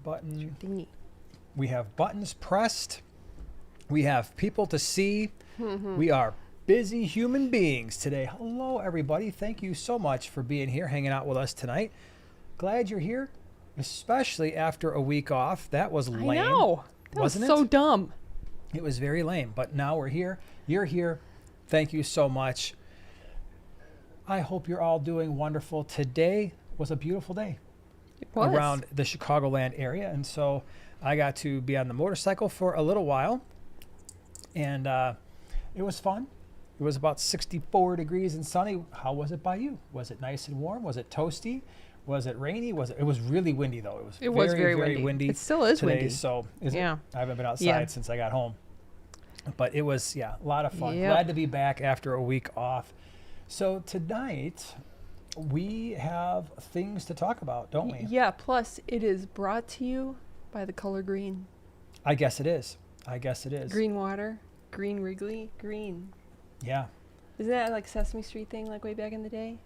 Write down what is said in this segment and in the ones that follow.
button. Thingy. We have buttons pressed. We have people to see. Mm-hmm. We are busy human beings today. Hello, everybody. Thank you so much for being here, hanging out with us tonight. Glad you're here, especially after a week off. That was lame. I know. That wasn't was so it? dumb. It was very lame, but now we're here. You're here. Thank you so much. I hope you're all doing wonderful. Today was a beautiful day It was. around the Chicagoland area, and so I got to be on the motorcycle for a little while, and it was fun. It was about 64 degrees and sunny. How was it by you? Was it nice and warm? Was it toasty? Was it rainy? It was really windy though. It was very windy. It still is today, windy. So Yeah. I haven't been outside Yeah. since I got home. But it was, a lot of fun. Yep. Glad to be back after a week off. So tonight we have things to talk about, don't we? Yeah, plus it is brought to you by the color green. I guess it is. Green water, green Wrigley, green. Yeah. Isn't that like Sesame Street thing like way back in the day?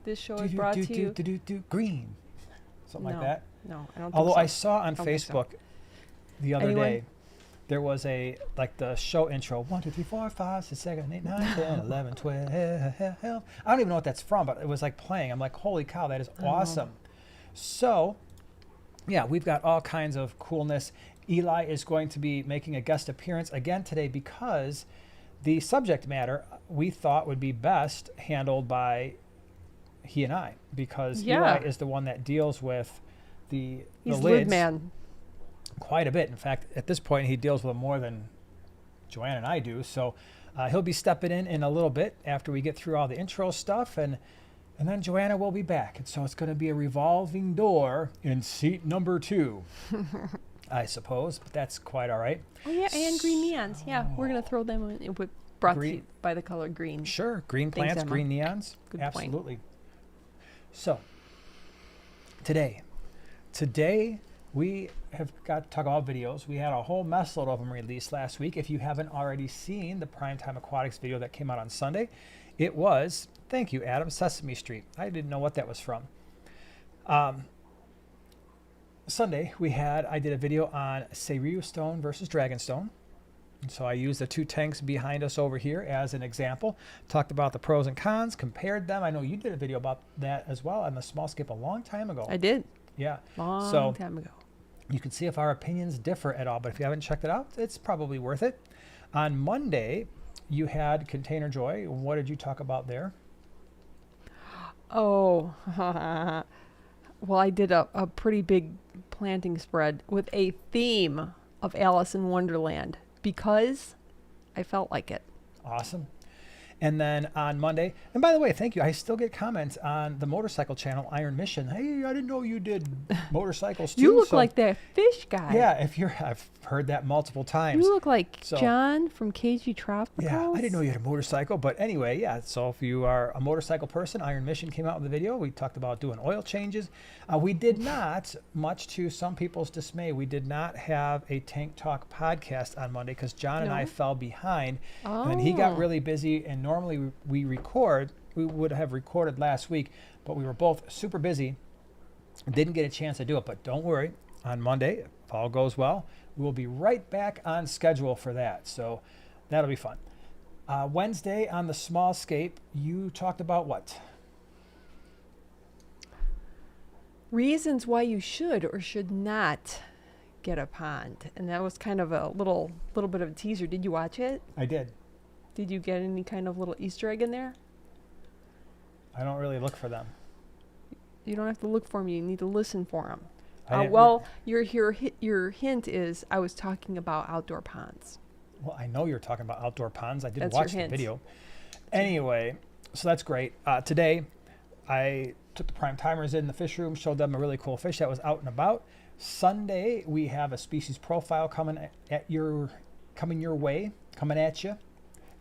This show is brought to you. Green. Something like that. No, I don't think Although so. I saw on don't think so. Facebook the other Anyone? day, there was the show intro, 1, 2, 3, 4, 5, 6, 7, 8, 9, 10, 11, 12. I don't even know what that's from, but it was like playing. I'm like, holy cow, that is awesome. So, yeah, we've got all kinds of coolness. Eli is going to be making a guest appearance again today because the subject matter we thought would be best handled by he and I, because Eli is the one that deals with the He's lids lid man. quite a bit. In fact, at this point, he deals with them more than Joanna and I do. So he'll be stepping in a little bit after we get through all the intro stuff, and then Joanna will be back. And so it's going to be a revolving door in seat number 2, I suppose, but that's quite all right. Oh yeah, and green neons. Yeah, we're gonna throw them in with brought to you by the color green. Sure, green Thanks, plants, Emma. green neons. Good point. Absolutely. So, today we have got to talk about videos. We had a whole mess load of them released last week. If you haven't already seen the Primetime Aquatics video that came out on Sunday, it was, thank you, Adam, Sesame Street. I didn't know what that was from. Sunday, I did a video on Cerio Stone versus Dragonstone. And so I used the 2 tanks behind us over here as an example. Talked about the pros and cons, compared them. I know you did a video about that as well on the small scape a long time ago. I did. Yeah. Long time ago. You can see if our opinions differ at all, but if you haven't checked it out, it's probably worth it. On Monday, you had Container Joy. What did you talk about there? Oh, well, I did a pretty big planting spread with a theme of Alice in Wonderland because I felt like it. Awesome. And then on Monday, and by the way, thank you. I still get comments on the motorcycle channel, Iron Mission. Hey, I didn't know you did motorcycles too. You look like that fish guy. Yeah, I've heard that multiple times. You look like John from KG Tropicals. Yeah, I didn't know you had a motorcycle, but anyway, yeah. So if you are a motorcycle person, Iron Mission came out with the video. We talked about doing oil changes. We did not, much to some people's dismay, we did not have a Tank Talk podcast on Monday because John and I fell behind. Oh. And then he got really busy, and normally we would have recorded last week, but we were both super busy. Didn't get a chance to do it, but don't worry. On Monday, if all goes well, we will be right back on schedule for that. So that'll be fun. Wednesday on the small scape, you talked about what? Reasons why you should or should not get a pond. And that was kind of a little bit of a teaser. Did you watch it? I did. Did you get any kind of little Easter egg in there? I don't really look for them. You don't have to look for them. You need to listen for them. Your hint is I was talking about outdoor ponds. Well, I know you're talking about outdoor ponds. I did That's watch your the hint. video. Anyway, so that's great. Today, I took the prime timers in the fish room, showed them a really cool fish that was out and about. Sunday, we have a species profile coming at your way, coming at you,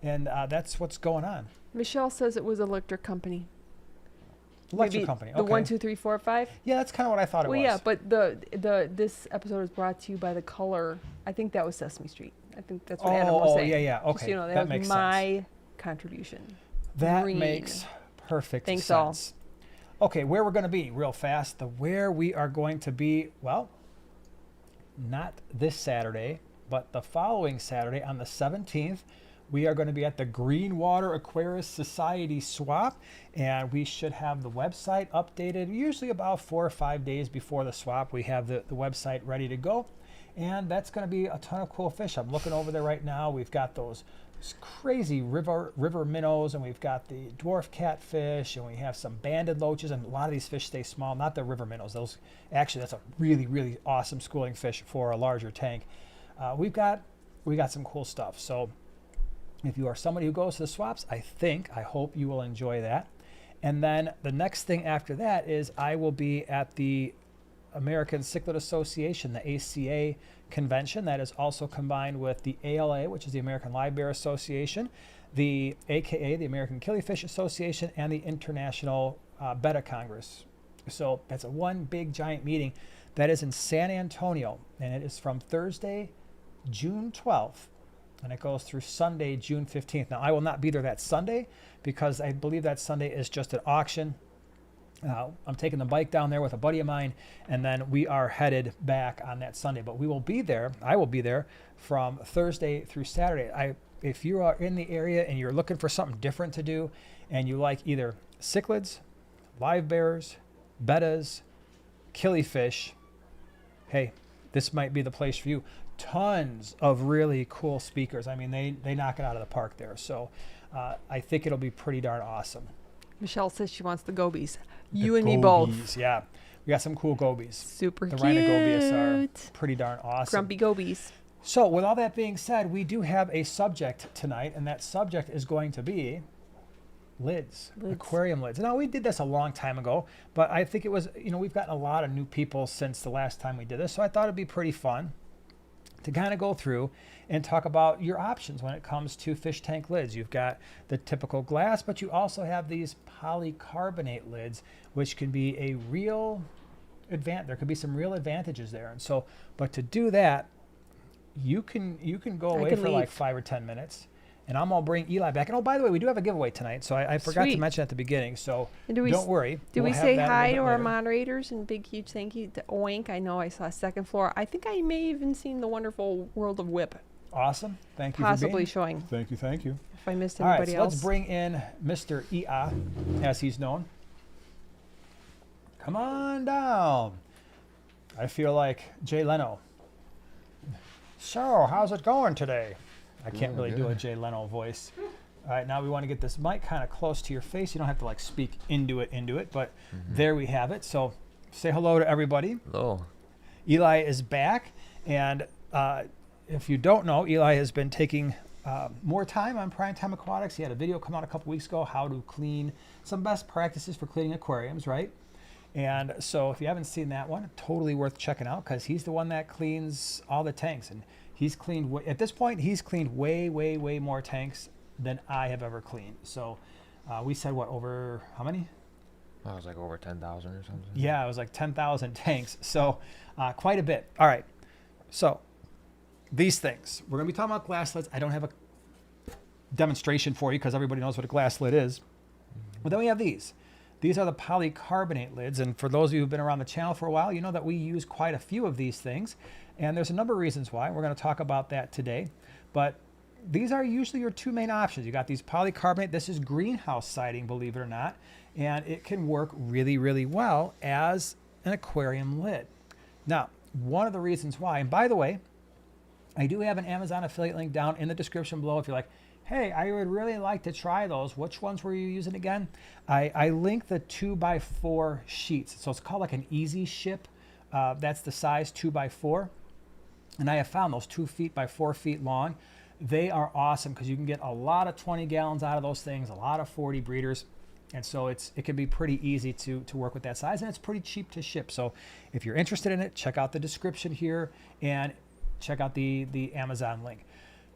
and that's what's going on. Michelle says it was electric company. Electric Maybe company. The Okay. 1, 2, 3, 4, 5. Yeah, that's kind of what I thought it was. Well, yeah, but this episode is brought to you by the color. I think that was Sesame Street. I think that's what Adam was saying. Yeah. Okay, Just so you know, that was makes my sense. contribution. That Green. makes perfect Thanks sense. Okay, where we're going to be real fast. Where we are going to be, well, not this Saturday, but the following Saturday on the 17th, we are going to be at the Greenwater Aquarius Society swap, and we should have the website updated usually about 4 or 5 days before the swap. We have the website ready to go, and that's going to be a ton of cool fish. I'm looking over there right now. We've got those crazy river minnows, and we've got the dwarf catfish, and we have some banded loaches, and a lot of these fish stay small, not the river minnows. Those actually, that's a really, really awesome schooling fish for a larger tank. We got some cool stuff. So if you are somebody who goes to the swaps, I hope you will enjoy that. And then the next thing after that is I will be at the American Cichlid Association, the ACA convention. That is also combined with the ALA, which is the American Live Bear Association, the AKA, the American Killifish Association, and the International Betta Congress. So that's a one big giant meeting that is in San Antonio, and it is from Thursday, June 12th, and it goes through Sunday, June 15th. Now, I will not be there that Sunday because I believe that Sunday is just an auction. I'm taking the bike down there with a buddy of mine, and then we are headed back on that Sunday. But we will be there. I will be there from Thursday through Saturday. If you are in the area and you're looking for something different to do, and you like either cichlids, live bears, bettas, killifish, hey, this might be the place for you. Tons of really cool speakers. I mean, they knock it out of the park there. So I think it'll be pretty darn awesome. Michelle says she wants the gobies. You and me both. Yeah. We got some cool gobies. Super the cute. The rhinogobius are pretty darn awesome. Grumpy gobies. So with all that being said, we do have a subject tonight, and that subject is going to be lids. Aquarium lids. Now, we did this a long time ago, but I think it was, we've gotten a lot of new people since the last time we did this, so I thought it'd be pretty fun to kind of go through and talk about your options when it comes to fish tank lids. You've got the typical glass, but you also have these polycarbonate lids, which can be a real there could be some real advantages there. And so, but to do that, you can go away for like 5 or 10 minutes, and I'm gonna bring Eli back. And oh, by the way, we do have a giveaway tonight, so I forgot to mention at the beginning. So don't worry. Do we say hi to our moderators and big huge thank you to Oink? I know I saw Second Floor. I think I may even seen the wonderful World of Whip. Awesome. Thank you. Possibly showing. Thank you. If I missed anybody else. Let's bring in Mr. Ia, as he's known. Come on down. I feel like Jay Leno. So, how's it going today? I can't really do a Jay Leno voice. All right, now we want to get this mic kind of close to your face. You don't have to like speak into it, but there we have it. So say hello to everybody. Hello. Eli is back, and if you don't know, Eli has been taking more time on Primetime Aquatics. He had a video come out a couple weeks ago, how to clean, some best practices for cleaning aquariums, right? And so if you haven't seen that one, totally worth checking out because he's the one that cleans all the tanks. And he's cleaned, at this point, he's cleaned way, way, way more tanks than I have ever cleaned. So we said, what, over how many? I was like over 10,000 or something. Yeah, it was like 10,000 tanks. So quite a bit. All right. So these things, we're going to be talking about glass lids. I don't have a demonstration for you because everybody knows what a glass lid is. But then we have these. These are the polycarbonate lids, and for those of you who've been around the channel for a while, you know that we use quite a few of these things, and there's a number of reasons why. We're going to talk about that today, but these are usually your two main options. You got these polycarbonate. This is greenhouse siding, believe it or not, and it can work really, really well as an aquarium lid. Now, one of the reasons why, and by the way, I do have an Amazon affiliate link down in the description below if you're like, hey, I would really like to try those. Which ones were you using again? I linked the 2x4 sheets. So it's called like an easy ship. That's the size 2x4. And I have found those 2 feet by 4 feet long. They are awesome because you can get a lot of 20 gallons out of those things, a lot of 40 breeders. And so it can be pretty easy to work with that size, and it's pretty cheap to ship. So if you're interested in it, check out the description here and check out the Amazon link.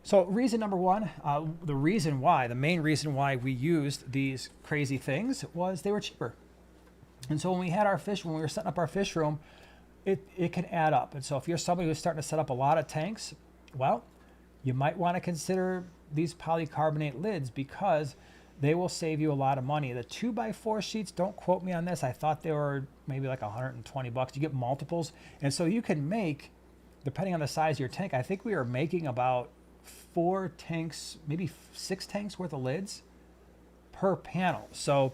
So reason number one, the main reason why we used these crazy things was they were cheaper. And so when we were setting up our fish room, it can add up. And so if you're somebody who's starting to set up a lot of tanks, well, you might want to consider these polycarbonate lids because they will save you a lot of money. The 2x4 sheets, don't quote me on this. I thought they were maybe like $120. You get multiples. And so you can make depending on the size of your tank, I think we were making about 4 tanks, maybe 6 tanks worth of lids per panel. So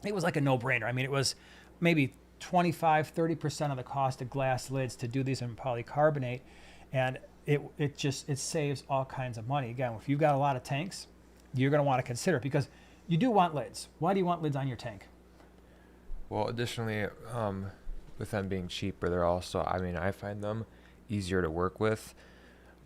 it was like a no-brainer. I mean, it was maybe 25-30% of the cost of glass lids to do these in polycarbonate, and it saves all kinds of money. Again, if you've got a lot of tanks, you're going to want to consider it, because you do want lids. Why do you want lids on your tank? Well, additionally, with them being cheaper, they're also, I mean, I find them easier to work with.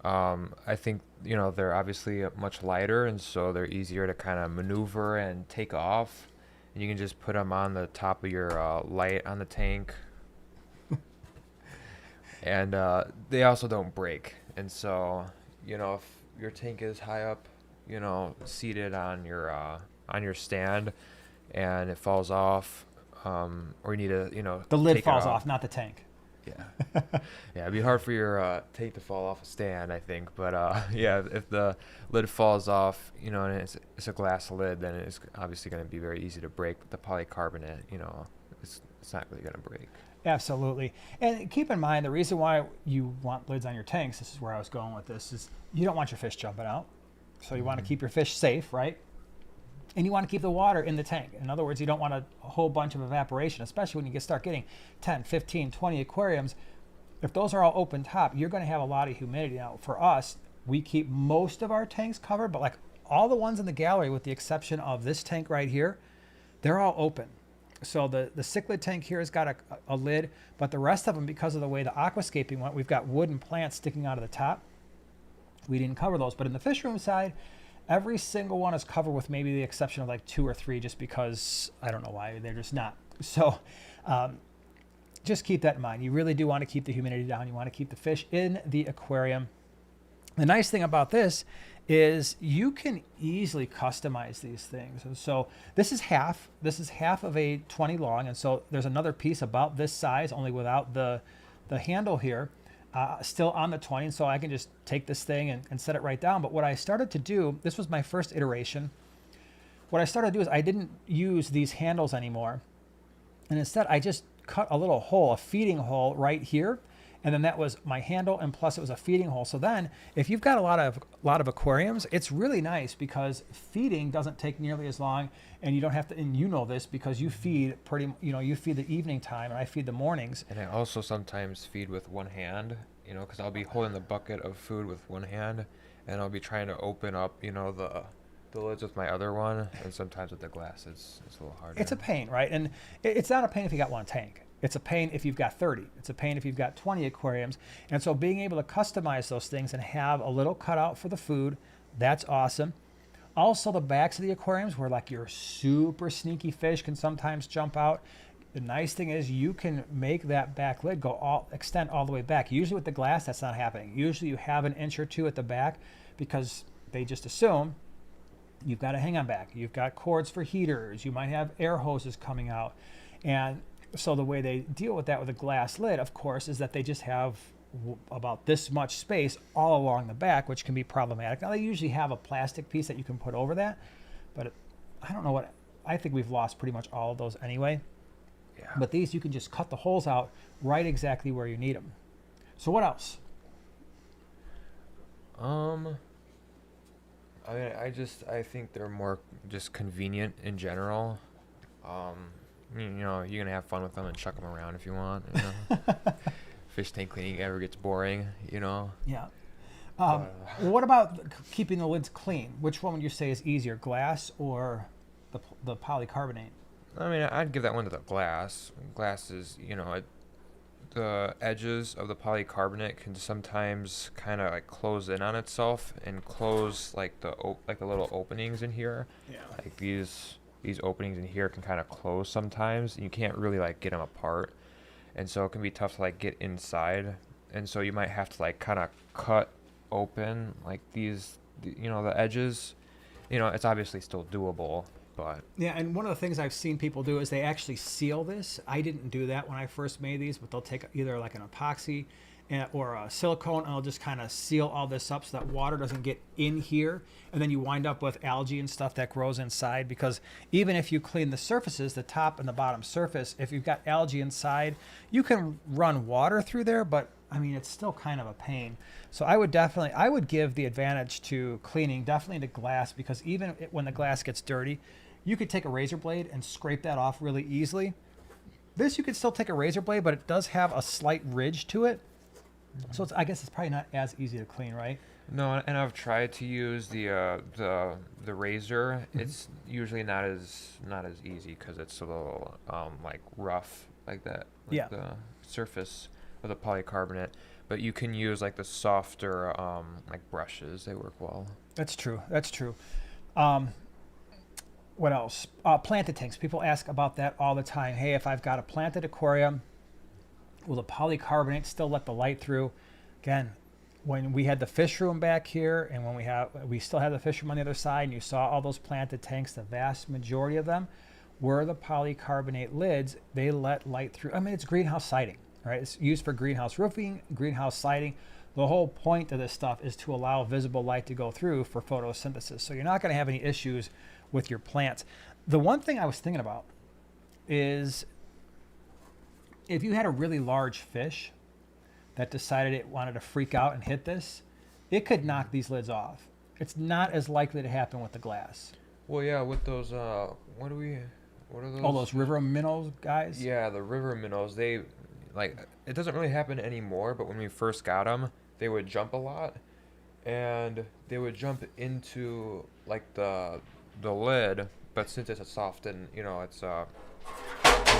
I think, you know, they're obviously much lighter, and so they're easier to kind of maneuver and take off. And you can just put them on the top of your light on the tank. And they also don't break. And so, you know, if your tank is high up, you know, seated on your stand, and it falls off, or you need to, you know, The lid take it falls off, not the tank. Yeah. Yeah, it'd be hard for your tank to fall off a stand, I think. But yeah, if the lid falls off, you know, and it's a glass lid, then it's obviously going to be very easy to break. With the polycarbonate, you know, it's not really going to break. Absolutely. And keep in mind, the reason why you want lids on your tanks, this is where I was going with this, is you don't want your fish jumping out. So you want to keep your fish safe, right? And you want to keep the water in the tank. In other words, you don't want a whole bunch of evaporation, especially when you start getting 10, 15, 20 aquariums. If those are all open top, you're going to have a lot of humidity. Now, for us, we keep most of our tanks covered, but like all the ones in the gallery, with the exception of this tank right here, they're all open. So the cichlid tank here has got a lid, but the rest of them, because of the way the aquascaping went, we've got wooden plants sticking out of the top. We didn't cover those. But in the fish room side, every single one is covered, with maybe the exception of like 2 or 3, just because I don't know why, they're just not. So just keep that in mind. You really do want to keep the humidity down. You want to keep the fish in the aquarium. The nice thing about this is you can easily customize these things. And so this is half of a 20 long. And so there's another piece about this size, only without the handle here. Still on the 20, and so I can just take this thing and set it right down. But what I started to do, this was my first iteration, what I started to do is I didn't use these handles anymore, and instead I just cut a little hole, a feeding hole right here, and then that was my handle, and plus it was a feeding hole. So then if you've got a lot of aquariums, it's really nice, because feeding doesn't take nearly as long, and you don't have to, and you know this because you feed you feed the evening time, and I feed the mornings. And I also sometimes feed with one hand, you know, because I'll be holding the bucket of food with one hand, and I'll be trying to open up, you know, the lids with my other one, and sometimes with the glass it's a little harder. It's a pain, right? And it's not a pain if you got one tank. It's a pain if you've got 30. It's a pain if you've got 20 aquariums. And so being able to customize those things and have a little cutout for the food, that's awesome. Also, the backs of the aquariums, where like your super sneaky fish can sometimes jump out. The nice thing is you can make that back lid extend all the way back. Usually with the glass, that's not happening. Usually you have an inch or two at the back, because they just assume you've got a hang on back. You've got cords for heaters. You might have air hoses coming out. And so the way they deal with that with a glass lid, of course, is that they just have about this much space all along the back, which can be problematic. Now, they usually have a plastic piece that you can put over that, but I don't know I think we've lost pretty much all of those anyway. Yeah. But these, you can just cut the holes out right exactly where you need them. So what else? I mean, I think they're more just convenient in general. You know, you're gonna have fun with them and chuck them around if you want. You know? Fish tank cleaning ever gets boring, you know. Yeah. What about keeping the lids clean? Which one would you say is easier, glass or the polycarbonate? I mean, I'd give that one to the glass. Glass is, you know, the edges of the polycarbonate can sometimes kind of like close in on itself and close like the little openings in here. Yeah. Like these openings in here can kind of close sometimes, and you can't really like get them apart, and so it can be tough to like get inside, and so you might have to like kind of cut open like these, you know, the edges. You know, it's obviously still doable, but Yeah, and one of the things I've seen people do is they actually seal this. I didn't do that when I first made these, but they'll take either like an epoxy or a silicone, and I'll just kind of seal all this up so that water doesn't get in here, and then you wind up with algae and stuff that grows inside, because even if you clean the surfaces, the top and the bottom surface, if you've got algae inside, you can run water through there, but I mean, it's still kind of a pain. So I would give the advantage to cleaning definitely to glass, because even when the glass gets dirty, you could take a razor blade and scrape that off really easily. This, you could still take a razor blade, but it does have a slight ridge to it. So I guess it's probably not as easy to clean, right? No, and I've tried to use the razor. Mm-hmm. It's usually not as easy because it's a little like rough like that. Like Yeah. the surface of the polycarbonate, but you can use like the softer like brushes. They work well. That's true. That's true. What else? Planted tanks. People ask about that all the time. Hey, if I've got a planted aquarium, will the polycarbonate still let the light through? Again, when we had the fish room back here, and when we still have the fish room on the other side, and you saw all those planted tanks, the vast majority of them were the polycarbonate lids. They let light through. I mean, it's greenhouse siding, right? It's used for greenhouse roofing, greenhouse siding. The whole point of this stuff is to allow visible light to go through for photosynthesis. So you're not going to have any issues with your plants. The one thing I was thinking about is if you had a really large fish that decided it wanted to freak out and hit this, it could knock these lids off. It's not as likely to happen with the glass. Well, yeah, with those what are those? All those river minnows guys? Yeah, the river minnows. They like it doesn't really happen anymore, but when we first got them, they would jump a lot, and they would jump into like the lid. But since it's a soft and it's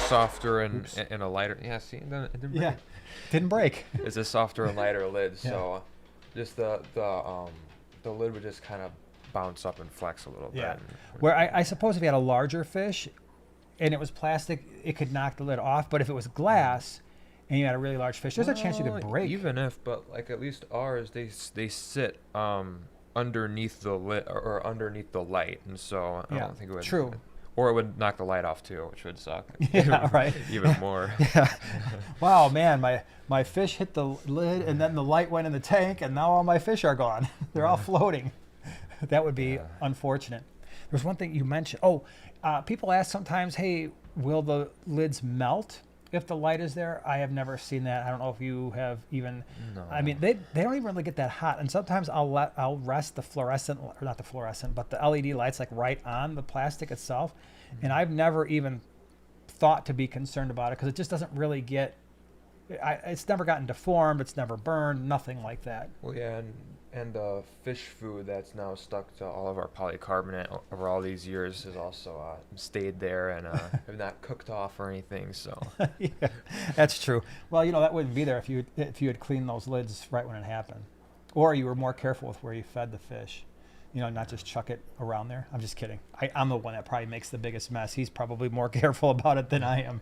softer and a lighter. Yeah, see, it didn't break. Yeah, didn't break. It's a softer and lighter lid, Yeah. so just the lid would just kind of bounce up and flex a little Yeah. bit. Where I suppose if you had a larger fish and it was plastic, it could knock the lid off. But if it was glass and you had a really large fish, there's a chance you could break. Even if, but like at least ours, they sit underneath the lid or underneath the light, and so I Yeah, don't think it would. true. Or it would knock the light off too, which would suck. Yeah, right. Even more. Yeah. Wow, man, my fish hit the lid and then the light went in the tank and now all my fish are gone. They're all floating. That would be unfortunate. There's one thing you mentioned. People ask sometimes, hey, will the lids melt if the light is there? I have never seen that. I don't know if you have even. No. I mean, they don't even really get that hot. And sometimes I'll rest the fluorescent, or not the fluorescent, but the LED lights like right on the plastic itself. And I've never even thought to be concerned about it because it just doesn't really get. It's never gotten deformed. It's never burned. Nothing like that. Well, yeah, and the fish food that's now stuck to all of our polycarbonate over all these years has also stayed there and have not cooked off or anything. So Yeah, that's true. Well, that wouldn't be there if you had cleaned those lids right when it happened, or you were more careful with where you fed the fish. Not just chuck it around there. I'm just kidding. I'm the one that probably makes the biggest mess. He's probably more careful about it than I am.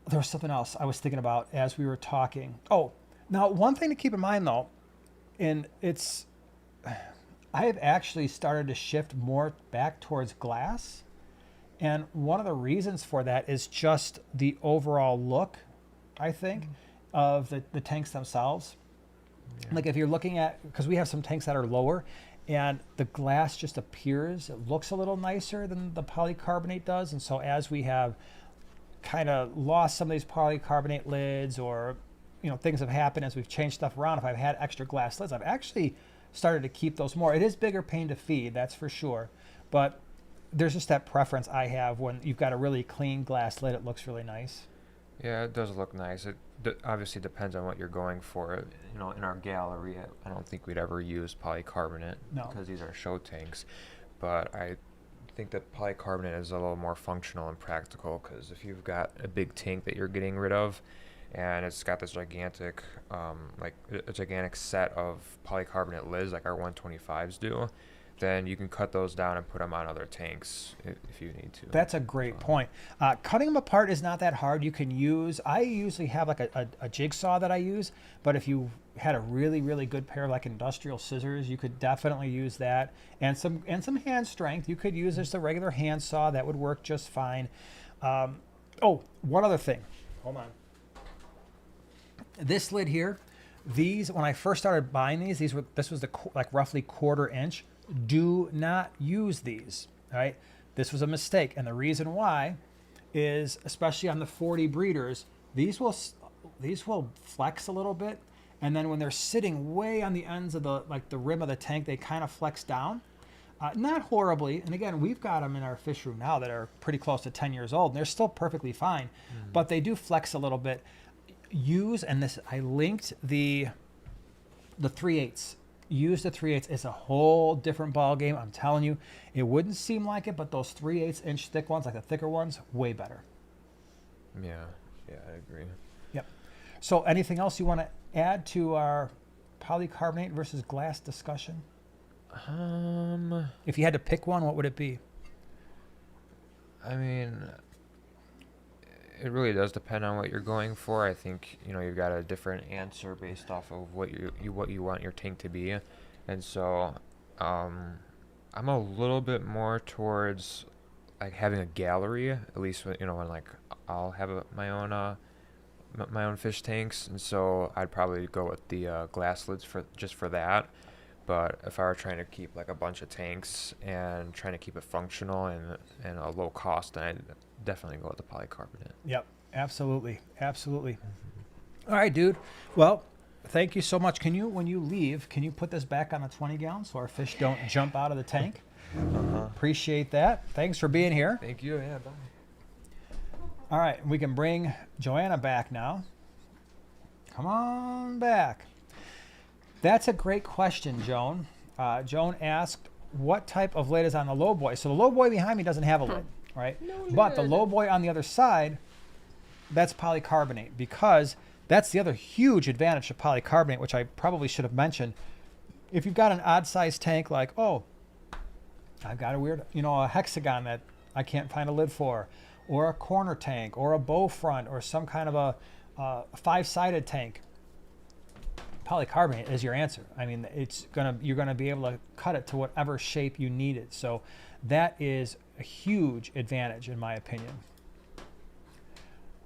There was something else I was thinking about as we were talking. Oh, now one thing to keep in mind though, and I have actually started to shift more back towards glass. And one of the reasons for that is just the overall look, I think, of the tanks themselves. Yeah. Like if you're looking at, because we have some tanks that are lower and the glass just appears, it looks a little nicer than the polycarbonate does. And so as we have kind of lost some of these polycarbonate lids, or things have happened as we've changed stuff around, if I've had extra glass lids, I've actually started to keep those more. It is bigger pain to feed, that's for sure, but there's just that preference I have when you've got a really clean glass lid. It looks really nice. Yeah, it does look nice. It obviously depends on what you're going for. In our gallery, I don't think we'd ever use polycarbonate because these are show tanks, but I think that polycarbonate is a little more functional and practical, because if you've got a big tank that you're getting rid of and it's got this gigantic a gigantic set of polycarbonate lids like our 125s do, then you can cut those down and put them on other tanks if you need to. That's a great point. Cutting them apart is not that hard. I usually have like a jigsaw that I use, but if you had a really, really good pair of like industrial scissors, you could definitely use that. And some hand strength. You could use just a regular hand saw. That would work just fine. One other thing. Hold on. This lid here, when I first started buying this was the roughly 1/4 inch. Do not use these, all right? This was a mistake, and the reason why is, especially on the 40 breeders, these will these will flex a little bit. And then when they're sitting way on the ends of the rim of the tank, they kind of flex down. Not horribly. And again, we've got them in our fish room now that are pretty close to 10 years old, and they're still perfectly fine, but they do flex a little bit. I linked the 3/8. Use the 3/8. It's a whole different ball game. I'm telling you, it wouldn't seem like it, but those 3/8 inch thick ones, like the thicker ones, way better. Yeah, I agree. Yep. So anything else you want to add to our polycarbonate versus glass discussion? If you had to pick one, what would it be? I mean, it really does depend on what you're going for. I think you've got a different answer based off of what you want your tank to be, and so I'm a little bit more towards like having a gallery, at least when like I'll have my own fish tanks, and so I'd probably go with the glass lids for that. But if I were trying to keep like a bunch of tanks and trying to keep it functional and a low cost, then I'd definitely go with the polycarbonate. Yep, absolutely. All right, dude. Well, thank you so much. When you leave, can you put this back on the 20 gallon so our fish don't jump out of the tank? Appreciate that. Thanks for being here. Thank you. Yeah, bye. All right, we can bring Joanna back now. Come on back. That's a great question, Joan. Joan asked, what type of lid is on the low boy? So the low boy behind me doesn't have a lid, right? No But the lid. low boy on the other side, that's polycarbonate, because that's the other huge advantage of polycarbonate, which I probably should have mentioned. If you've got an odd sized tank like, I've got a hexagon that I can't find a lid for, or a corner tank, or a bow front, or some kind of a 5-sided tank, polycarbonate is your answer. I mean, you're gonna be able to cut it to whatever shape you need it. So that is a huge advantage in my opinion.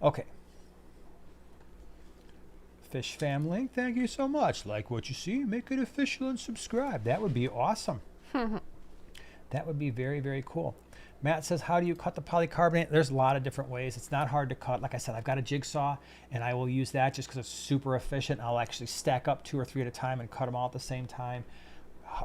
Okay. Fish family, thank you so much. Like what you see, make it official and subscribe. That would be awesome. That would be very, very cool. Matt says, how do you cut the polycarbonate? There's a lot of different ways. It's not hard to cut. Like I said, I've got a jigsaw, and I will use that just because it's super efficient. I'll actually stack up 2 or 3 at a time and cut them all at the same time.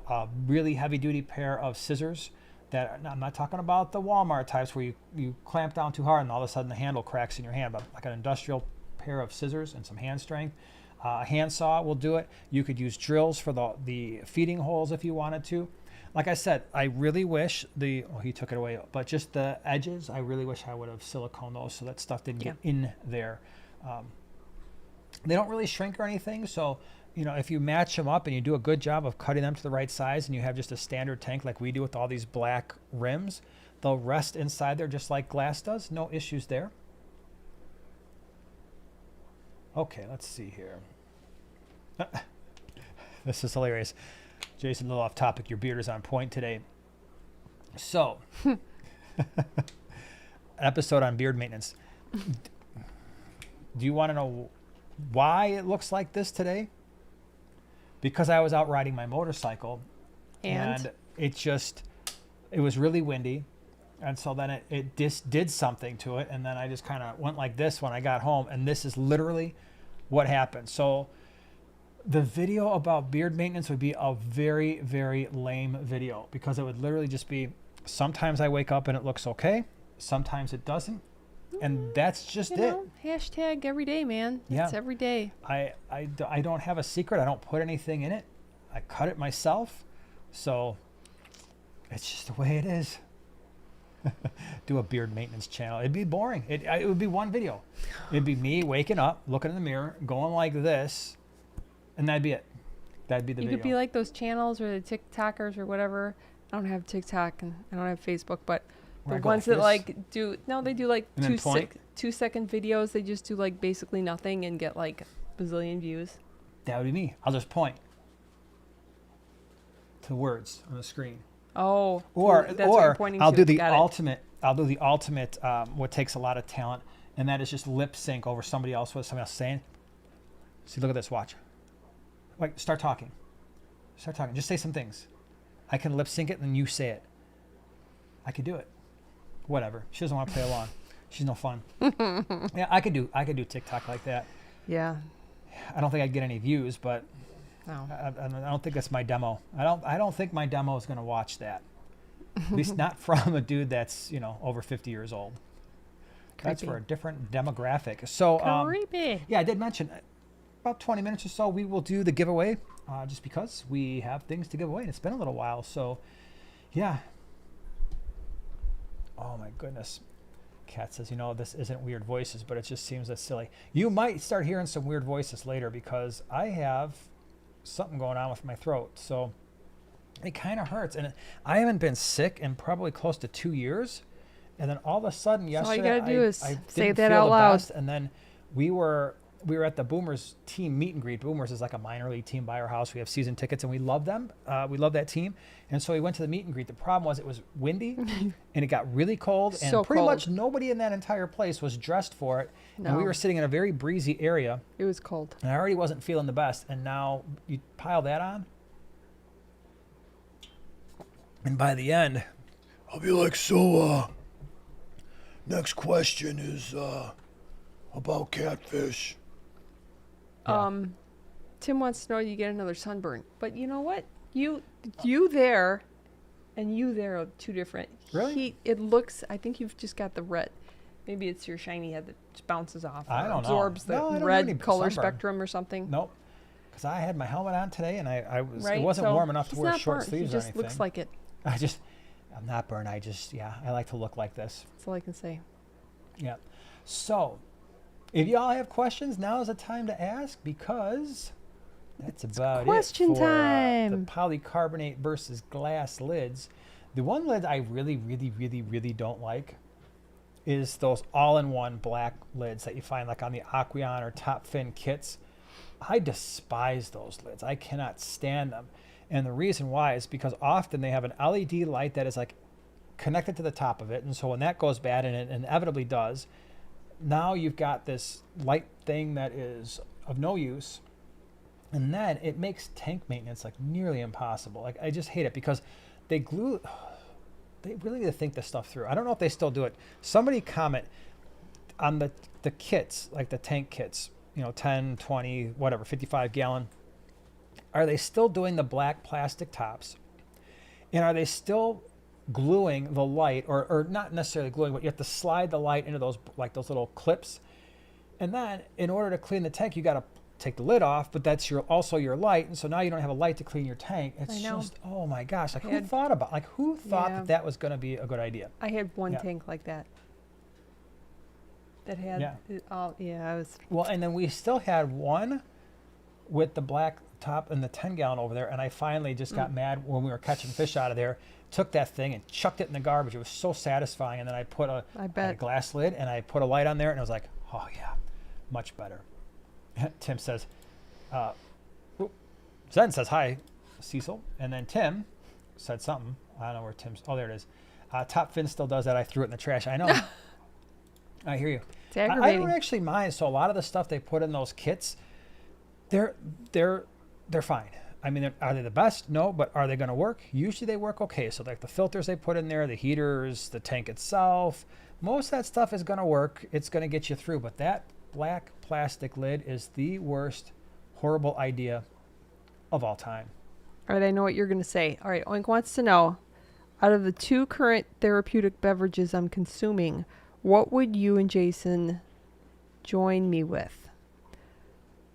A really heavy-duty pair of scissors. I'm not talking about the Walmart types where you clamp down too hard and all of a sudden the handle cracks in your hand, but like an industrial pair of scissors and some hand strength. A handsaw will do it. You could use drills for the feeding holes if you wanted to. Like I said, I really wish he took it away, but just the edges, I really wish I would have silicone those so that stuff didn't get in there. They don't really shrink or anything, so if you match them up and you do a good job of cutting them to the right size and you have just a standard tank like we do with all these black rims, they'll rest inside there just like glass does. No issues there. Okay, let's see here. This is hilarious. Jason, a little off topic. Your beard is on point today. So, an episode on beard maintenance. Do you want to know why it looks like this today? Because I was out riding my motorcycle and it was really windy. And so then it just did something to it. And then I just kind of went like this when I got home. And this is literally what happened. So the video about beard maintenance would be a very, very lame video because it would literally just be, sometimes I wake up and it looks okay. Sometimes it doesn't. And that's just it. Hashtag every day, man. Yeah. It's every day. I don't have a secret. I don't put anything in it. I cut it myself. So it's just the way it is. Do a beard maintenance channel. It'd be boring. It would be one video. It'd be me waking up, looking in the mirror, going like this, and that'd be it. That'd be the video. You could be like those channels or the TikTokers or whatever. I don't have TikTok and I don't have Facebook, but the ones that they do like 2-second videos. They just do like basically nothing and get like bazillion views. That would be me. I'll just point to words on the screen. Oh, or I'll do the ultimate. Got it. What takes a lot of talent, and that is just lip sync over somebody else, what somebody else is saying. See, look at this. Watch. Like, start talking. Just say some things. I can lip sync it, and then you say it. I could do it. Whatever. She doesn't want to play along. She's no fun. Yeah, I could do TikTok like that. Yeah. I don't think I'd get any views, but No. I don't think that's my demo. I don't think my demo is going to watch that. At least not from a dude that's, over 50 years old. That's Creepy. for a different demographic. So, Creepy. yeah, I did mention about 20 minutes or so we will do the giveaway, just because we have things to give away and it's been a little while. So, yeah. Oh my goodness. Kat says, this isn't weird voices, but it just seems that silly. You might start hearing some weird voices later because I have something going on with my throat. So it kind of hurts. And I haven't been sick in probably close to 2 years. And then all of a sudden yesterday, all you gotta do is I say didn't that feel out the loud. best. And then we were at the Boomers team meet and greet. Boomers is like a minor league team by our house. We have season tickets and we love them. We love that team. And so we went to the meet and greet. The problem was it was windy and it got really cold. And So pretty cold. much nobody in that entire place was dressed for it. And we No. were sitting in a very breezy area. It was cold. And I already wasn't feeling the best. And now you pile that on. And by the end, I'll be like, so, next question is about catfish. Yeah. Tim wants to know you get another sunburn. But you know what? You there and you there are two different. Really? It looks, I think you've just got the red. Maybe it's your shiny head that just bounces off. I or don't know. absorbs No, I the don't have red any color sunburn. spectrum or something. Nope. Because I had my helmet on today and it Right? wasn't So warm enough to he's wear not short burnt. sleeves He or just anything. looks like it. I'm not burned. I like to look like this. That's all I can say. Yeah. So, if y'all have questions, now is the time to ask because that's about question it for time. the polycarbonate versus glass lids. The one lid I really, really, really, really don't like is those all-in-one black lids that you find like on the Aquarium or Top Fin kits. I despise those lids. I cannot stand them. And the reason why is because often they have an LED light that is like connected to the top of it. And so when that goes bad, and it inevitably does, now you've got this light thing that is of no use. And then it makes tank maintenance like nearly impossible. Like I just hate it because they really need to think this stuff through. I don't know if they still do it. Somebody comment on the kits, like the tank kits, 10, 20, whatever, 55 gallon. Are they still doing the black plastic tops? And are they still gluing the light, or not necessarily gluing, but you have to slide the light into those little clips. And then in order to clean the tank, you got to take the lid off, but that's also your light. And so now you don't have a light to clean your tank. It's just, oh my gosh. Who thought Yeah. that was going to be a good idea? I had one Yeah. tank like that. That had Yeah. I was Well, and then we still had one with the black top and the 10 gallon over there. And I finally just got mad when we were catching fish out of there, took that thing and chucked it in the garbage. It was so satisfying. And then I put I had a bet. glass lid and I put a light on there and I was like, oh yeah, much better. Tim says, Zen says, hi, Cecil. And then Tim said something. I don't know where Tim's, oh, there it is. Top Fin still does that. I threw it in the trash. I know. I hear you. It's I aggravating. don't actually mind. So a lot of the stuff they put in those kits, they're fine. I mean, are they the best? No, but are they going to work? Usually they work okay. So like the filters they put in there, the heaters, the tank itself, most of that stuff is going to work. It's going to get you through. But that black plastic lid is the worst, horrible idea of all time. All right, I know what you're going to say. All right, Oink wants to know, out of the two current therapeutic beverages I'm consuming, what would you and Jason join me with?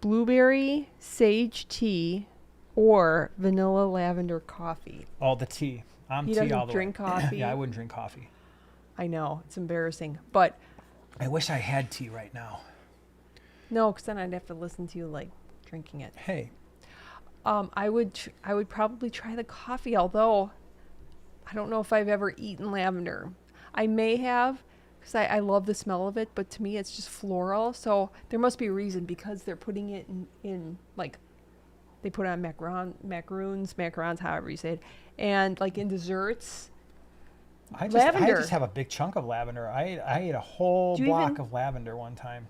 Blueberry sage tea or vanilla lavender coffee? All the tea. I'm He tea doesn't all the drink way. coffee. Yeah, I wouldn't drink coffee. I know, it's embarrassing. But I wish I had tea right now. no, because then I'd have to listen to you like drinking it. Hey, I would probably try the coffee, although I don't know if I've ever eaten lavender. I may have, because I love the smell of it, but to me it's just floral. So there must be a reason, because they're putting it in like, they put it on macarons, however you say it, and like in desserts. I Lavender. just have a big chunk of lavender. I ate a whole Do you block even- of lavender one time.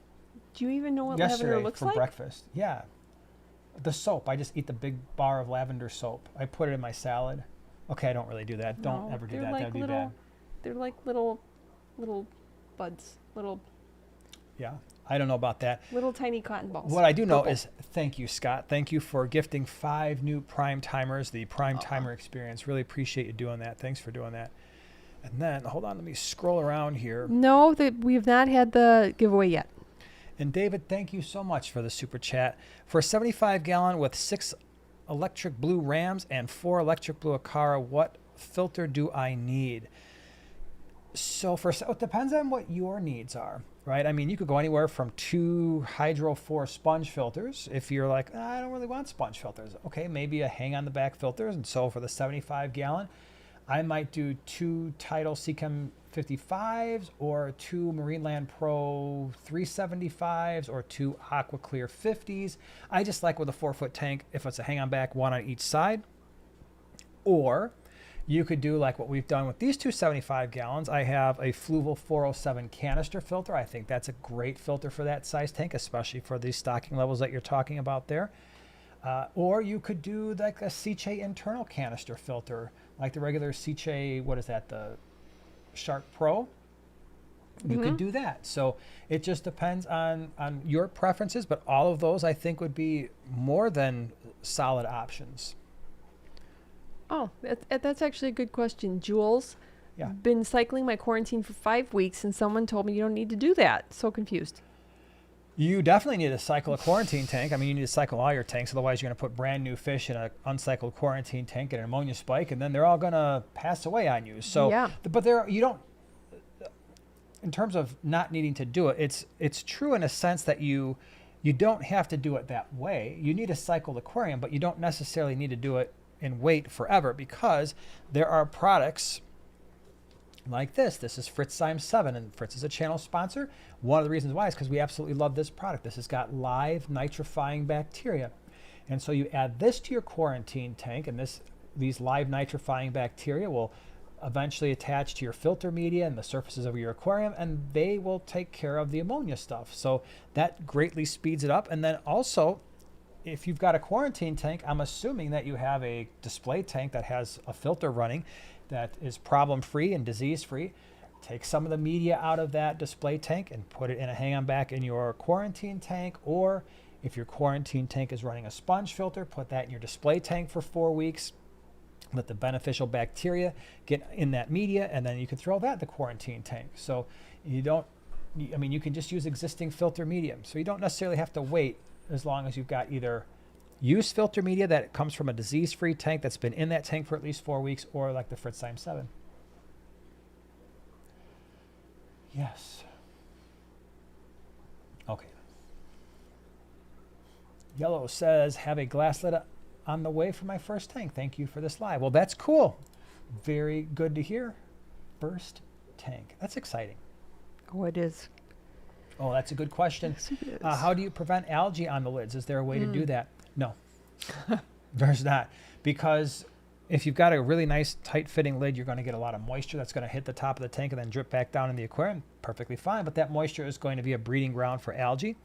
Do you even know what Yesterday lavender looks for like? breakfast. Yeah. The soap. I just eat the big bar of lavender soap. I put it in my salad. Okay, I don't really do that. Don't No, ever do they're that. like That would be little- bad. They're like little buds, little. Yeah. I don't know about that. Little tiny cotton balls. What I do know Purple. is, thank you, Scott. Thank you for gifting 5 new Prime Timers, the Prime Timer experience. Really appreciate you doing that. Thanks for doing that. And then, hold on, let me scroll around here. No, we have not had the giveaway yet. And David, thank you so much for the super chat. For a 75-gallon with 6 electric blue Rams and 4 electric blue Acara, what filter do I need? So it depends on what your needs are, right? I mean, you could go anywhere from 2 Hydro 4 sponge filters. If you're like, I don't really want sponge filters. Okay, maybe a hang on the back filters. And so for the 75-gallon, I might do 2 Tidal Seachem 55s or 2 Marineland Pro 375s or 2 Aqua Clear 50s. I just like with a 4-foot tank, if it's a hang on back, 1 on each side. Or you could do like what we've done with these 2 75 gallons. I have a Fluval 407 canister filter. I think that's a great filter for that size tank, especially for these stocking levels that you're talking about there. Or you could do like a Seche internal canister filter, like the regular Seche, what is that, the Shark Pro? You could do that. So it just depends on your preferences, but all of those I think would be more than solid options. Oh, that's actually a good question. Jules, Yeah. been cycling my quarantine for 5 weeks, and someone told me you don't need to do that. So confused. You definitely need to cycle a quarantine tank. I mean, you need to cycle all your tanks. Otherwise, you're going to put brand new fish in an uncycled quarantine tank and an ammonia spike, and then they're all going to pass away on you. So, Yeah. But you don't, in terms of not needing to do it, it's true in a sense that you don't have to do it that way. You need to cycle the aquarium, but you don't necessarily need to do it and wait forever, because there are products like this. This is Fritzzyme 7, and Fritz is a channel sponsor. One of the reasons why is because we absolutely love this product. This has got live nitrifying bacteria. And so you add this to your quarantine tank, and these live nitrifying bacteria will eventually attach to your filter media and the surfaces of your aquarium, and they will take care of the ammonia stuff. So that greatly speeds it up. And then also, if you've got a quarantine tank, I'm assuming that you have a display tank that has a filter running that is problem-free and disease-free. Take some of the media out of that display tank and put it in a hang-on back in your quarantine tank. Or if your quarantine tank is running a sponge filter, put that in your display tank for 4 weeks. Let the beneficial bacteria get in that media, and then you can throw that in the quarantine tank. So you can just use existing filter medium. So you don't necessarily have to wait, as long as you've got either used filter media that comes from a disease-free tank that's been in that tank for at least 4 weeks, or like the Fritzzyme 7. Yes. Okay. Yellow says, have a glass lid on the way for my first tank. Thank you for this live. Well, that's cool. Very good to hear. First tank. That's exciting. Oh, it is. Oh, that's a good question. Yes, it is. How do you prevent algae on the lids? Is there a way to do that? No, there's not. Because if you've got a really nice tight-fitting lid, you're going to get a lot of moisture that's going to hit the top of the tank and then drip back down in the aquarium. Perfectly fine, but that moisture is going to be a breeding ground for algae.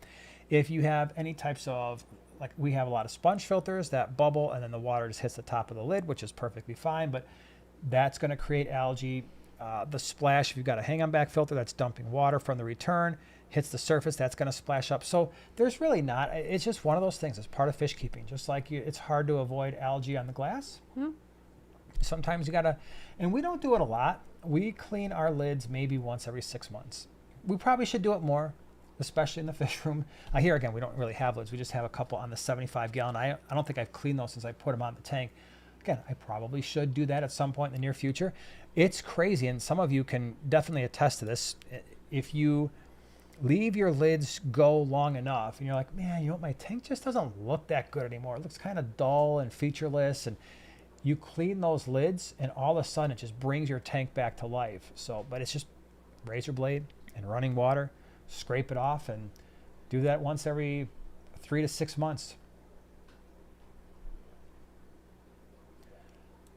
If you have any types of, like we have a lot of sponge filters that bubble and then the water just hits the top of the lid, which is perfectly fine, but that's going to create algae. The splash, if you've got a hang-on back filter that's dumping water from the return, hits the surface, that's going to splash up. So there's really not, it's just one of those things. It's part of fish keeping. Just like it's hard to avoid algae on the glass. Sometimes you got to, and we don't do it a lot. We clean our lids maybe once every 6 months. We probably should do it more, especially in the fish room. Here again, we don't really have lids. We just have a couple on the 75 gallon. I don't think I've cleaned those since I put them on the tank. Again, I probably should do that at some point in the near future. It's crazy, and some of you can definitely attest to this. If you leave your lids go long enough, and you're like, man, you know what, my tank just doesn't look that good anymore. It looks kind of dull and featureless, and you clean those lids, and all of a sudden it just brings your tank back to life. So, but it's just razor blade and running water, scrape it off, and do that once every 3 to 6 months.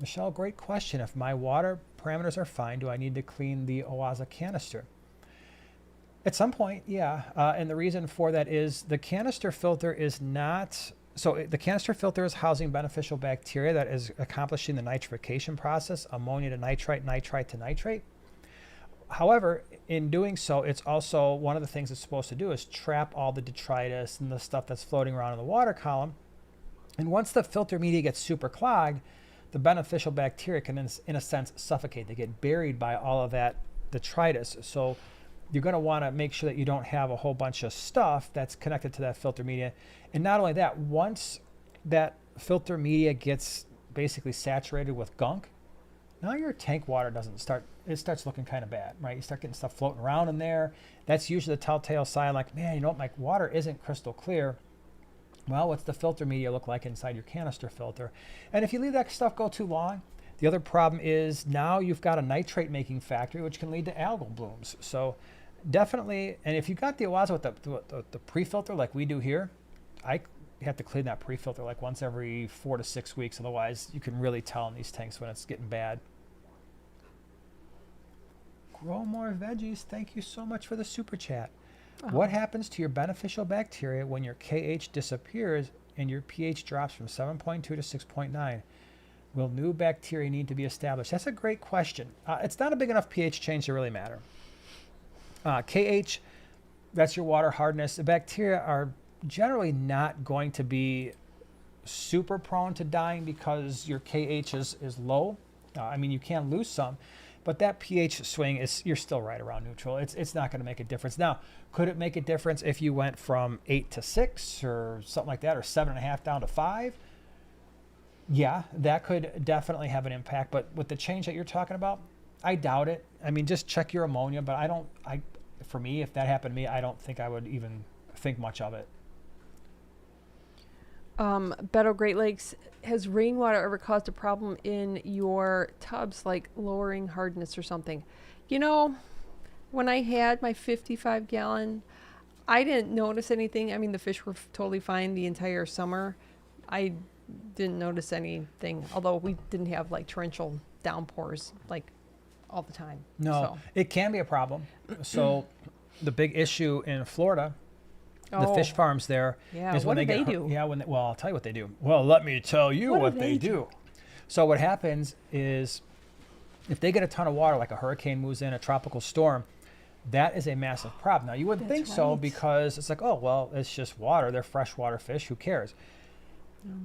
Michelle, great question. If my water parameters are fine, do I need to clean the Oaza canister? At some point, yeah. And the reason for that is the canister filter is not, so the canister filter is housing beneficial bacteria that is accomplishing the nitrification process, ammonia to nitrite, nitrite to nitrate. however, in doing so, it's also one of the things it's supposed to do is trap all the detritus and the stuff that's floating around in the water column. And once the filter media gets super clogged, the beneficial bacteria can, in a sense, suffocate. They get buried by all of that detritus. So you're going to want to make sure that you don't have a whole bunch of stuff that's connected to that filter media. And not only that, once that filter media gets basically saturated with gunk, now your tank water starts looking kind of bad, right? You start getting stuff floating around in there. That's usually the telltale sign, like, man, you know what, my water isn't crystal clear. Well, what's the filter media look like inside your canister filter? And if you leave that stuff go too long, the other problem is now you've got a nitrate making factory, which can lead to algal blooms. So definitely, and if you've got the Owaza with the pre-filter like we do here, I have to clean that pre-filter like once every 4 to 6 weeks. Otherwise, you can really tell in these tanks when it's getting bad. Grow more veggies. Thank you so much for the super chat. What happens to your beneficial bacteria when your KH disappears and your pH drops from 7.2 to 6.9? Will new bacteria need to be established? That's a great question. It's not a big enough pH change to really matter. KH, that's your water hardness. The bacteria are generally not going to be super prone to dying because your KH is low. I mean, you can lose some, but that pH swing you're still right around neutral. It's not going to make a difference. Now, could it make a difference if you went from 8 to 6 or something like that, or 7.5 down to 5? Yeah, that could definitely have an impact. But with the change that you're talking about, I doubt it. I mean, just check your ammonia. But for me, if that happened to me, I don't think I would even think much of it. Beto Great Lakes, has rainwater ever caused a problem in your tubs, like lowering hardness or something? You know, when I had my 55-gallon, I didn't notice anything. I mean, the fish were totally fine the entire summer. I didn't notice anything, although we didn't have like torrential downpours like all the time. No, so. It can be a problem. So the big issue in Florida, the fish farms there, is when they do? Yeah, well, I'll tell you what they do. Well, let me tell you what they do. So what happens is if they get a ton of water, like a hurricane moves in, a tropical storm, that is a massive problem. Now, you wouldn't think so because it's like, oh, well, it's just water. They're freshwater fish. Who cares?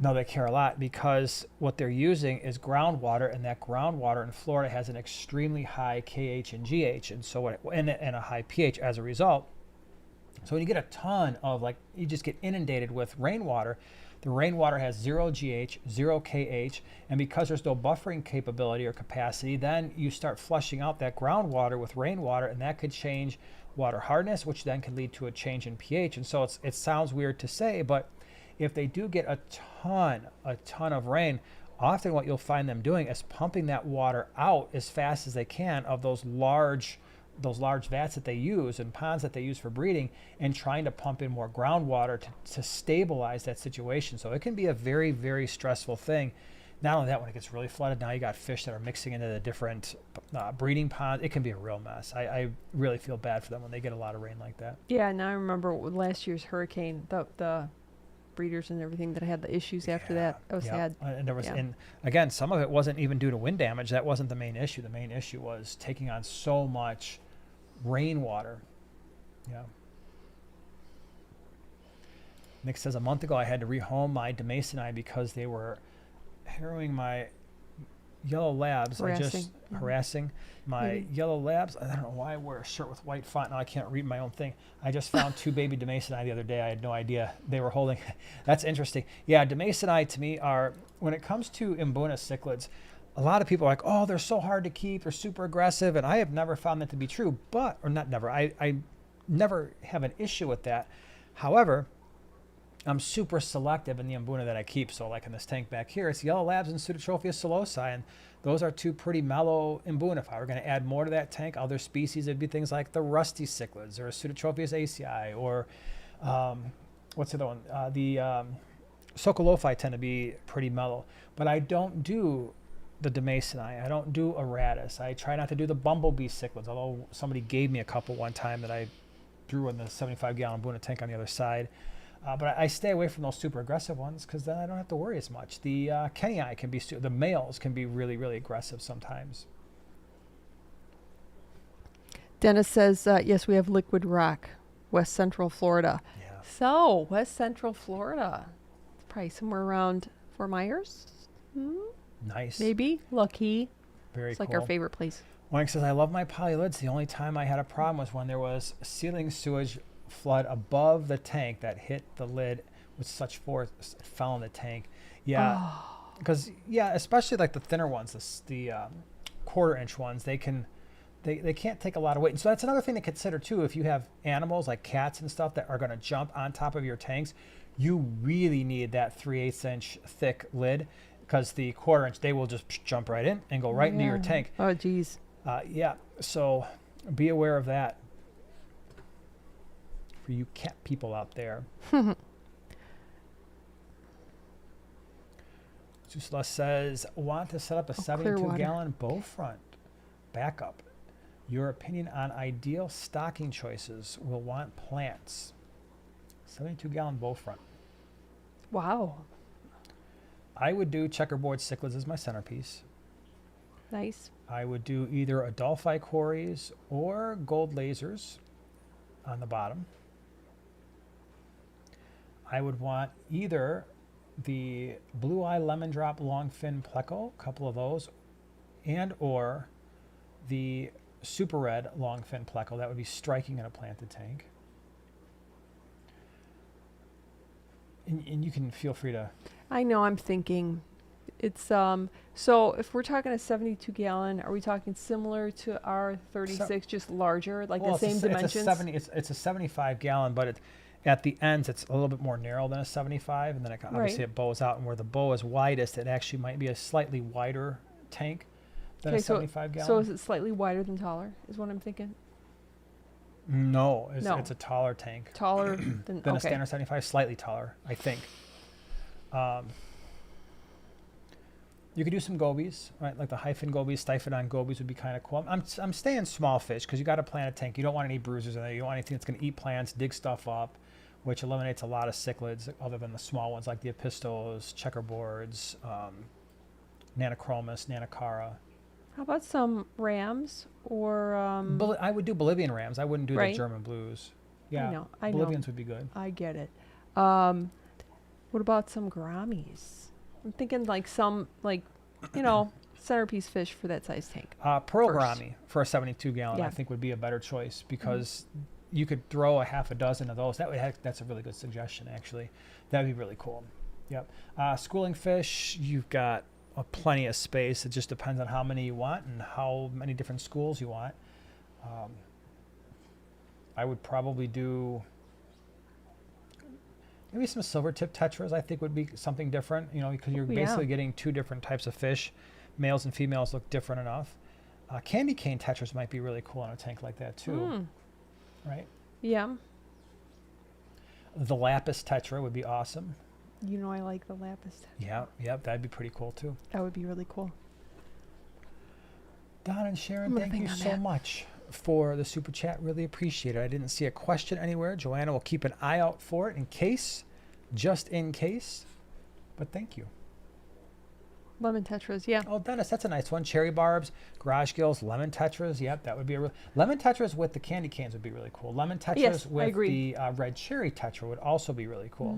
No, they care a lot because what they're using is groundwater, and that groundwater in Florida has an extremely high KH and GH, and so and a high pH as a result. So when you get a ton of, like, you just get inundated with rainwater, the rainwater has 0 GH, 0 KH, and because there's no buffering capability or capacity, then you start flushing out that groundwater with rainwater, and that could change water hardness, which then can lead to a change in pH. And so it sounds weird to say, but if they do get a ton of rain, often what you'll find them doing is pumping that water out as fast as they can of those large vats that they use and ponds that they use for breeding, and trying to pump in more groundwater to stabilize that situation. So it can be a very, very stressful thing. Not only that, when it gets really flooded, now you got fish that are mixing into the different breeding ponds. It can be a real mess. I really feel bad for them when they get a lot of rain like that. Yeah, now I remember last year's hurricane, the breeders and everything that had the issues after that. It was sad. And there was, and again, some of it wasn't even due to wind damage. That wasn't the main issue. The main issue was taking on so much rainwater. Yeah. Nick says, a month ago I had to rehome my Demasoni because they were harrowing my yellow labs. Harassing my yellow labs. I don't know why I wear a shirt with white font. Now I can't read my own thing. I just found 2 baby Demasoni the other day. I had no idea they were holding. That's interesting. Yeah, Demasoni to me are, when it comes to Mbuna cichlids, a lot of people are like, oh, they're so hard to keep. They're super aggressive. And I have never found that to be true. I never have an issue with that. However, I'm super selective in the Mbuna that I keep. So like in this tank back here, it's yellow labs and Pseudotrophia solosi, and those are 2 pretty mellow Mbuna. If I were going to add more to that tank, other species, it'd be things like the rusty cichlids or Pseudotrophius acei, or what's the other one? The Socolophi tend to be pretty mellow. But I don't do the Demasoni. I don't do Aratus. I try not to do the bumblebee cichlids, although somebody gave me a couple one time that I threw in the 75-gallon Mbuna tank on the other side. But I stay away from those super aggressive ones because then I don't have to worry as much. The Kenii can be, the males can be really, really aggressive sometimes. Dennis says, yes, we have liquid rock, West Central Florida. Yeah. So, West Central Florida. It's probably somewhere around Fort Myers. Nice. Maybe. Lucky. Very It's cool. like our favorite place. Mike says, I love my poly lids. The only time I had a problem was when there was ceiling sewage flood above the tank that hit the lid with such force, it fell in the tank. Yeah. Because, especially like the thinner ones, the quarter-inch ones, they can't take a lot of weight. And so that's another thing to consider, too. If you have animals like cats and stuff that are going to jump on top of your tanks, you really need that 3/8-inch thick lid, because the quarter-inch, they will just jump right in and go right into your tank. Oh, geez. So be aware of that for you cat people out there. Susla says, want to set up a 72-gallon bow front backup. Your opinion on ideal stocking choices. Will want plants. 72-gallon bow front. Wow. I would do checkerboard cichlids as my centerpiece. Nice. I would do either Adelphi quarries or gold lasers on the bottom. I would want either the Blue Eye Lemon Drop Long Fin Pleco, a couple of those, and or the Super Red Long Fin Pleco. That would be striking in a planted tank. And you can feel free to... I know, I'm thinking. It's, so if we're talking a 72-gallon, are we talking similar to our 36, just larger, like the same dimensions? It's a 75-gallon, but at the ends, it's a little bit more narrow than a 75, and then obviously it bows out, and where the bow is widest, it actually might be a slightly wider tank than a 75-gallon. So is it slightly wider than taller, is what I'm thinking? No, it's a taller tank. Taller than a standard 75, slightly taller, I think. You could do some gobies, right? Like the hyphen gobies, Stiphodon gobies would be kind of cool. I'm staying small fish because you got to plant a tank. You don't want any bruisers in there. You don't want anything that's going to eat plants, dig stuff up, which eliminates a lot of cichlids other than the small ones like the Epistos, checkerboards, Nanochromis, Nanocara. How about some rams or... I would do Bolivian rams. I wouldn't do the German blues. Yeah, I know. Bolivians would be good. I get it. What about some Grammies? I'm thinking like some, centerpiece fish for that size tank. Pearl Gourami for a 72-gallon, I think, would be a better choice because you could throw a half a dozen of those. That's a really good suggestion, actually. That'd be really cool. Yep. Schooling fish, you've got plenty of space. It just depends on how many you want and how many different schools you want. I would probably do maybe some silver tip tetras. I think would be something different, because you're basically getting two different types of fish. Males and females look different enough. Candy cane tetras might be really cool in a tank like that too, right? Yeah. The lapis tetra would be awesome. I like the lapis tetra. Yeah, that'd be pretty cool too. That would be really cool. Don and Sharon, thank you so much for the super chat. Really appreciate it. I didn't see a question anywhere. Joanna will keep an eye out for it just in case. But thank you. Lemon tetras, yeah. Oh, Dennis, that's a nice one. Cherry barbs, garage gills, lemon tetras. Yep, that would be lemon tetras with the candy canes would be really cool. Lemon tetras with the red cherry tetra would also be really cool.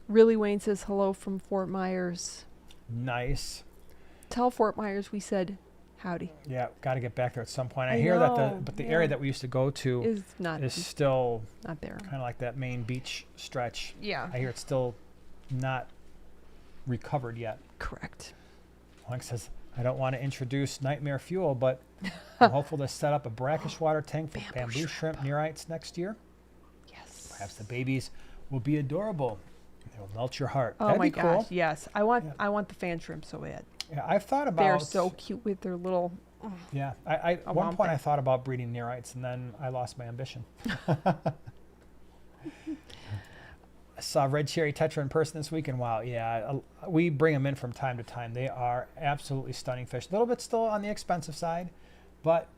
Really Wayne says hello from Fort Myers. Nice. Tell Fort Myers we said howdy. Yeah, got to get back there at some point. I hear that the area that we used to go to is still not there. Kind of like that main beach stretch. Yeah. I hear it's still not recovered yet. Correct. Mike says, I don't want to introduce nightmare fuel, but I'm hopeful to set up a brackish water tank for bamboo shrimp neorites next year. Yes. Perhaps the babies will be adorable. They will melt your heart. Oh That'd my be cool. gosh, yes. I want the fan shrimp so bad. Yeah, I've thought about... They're so cute with their little... Yeah. At one point I thought about breeding neorites, and then I lost my ambition. I saw red cherry tetra in person this week, and wow, we bring them in from time to time. They are absolutely stunning fish. A little bit still on the expensive side, but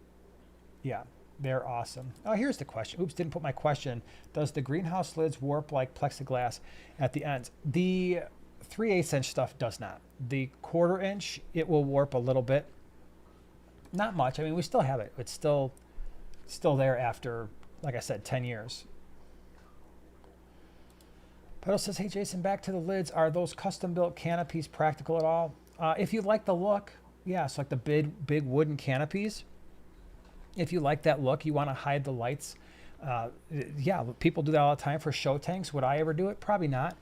yeah, they're awesome. Oh, here's the question. Oops, didn't put my question. Does the greenhouse lids warp like plexiglass at the ends? The 3/8 inch stuff does not. The 1/4 inch, it will warp a little bit. Not much. I mean, we still have it. It's still there after, like I said, 10 years. Pedal says, hey, Jason, back to the lids. Are those custom-built canopies practical at all? If you like the look, yeah, it's like the big wooden canopies. If you like that look, you want to hide the lights. Yeah, people do that all the time for show tanks. Would I ever do it? Probably not.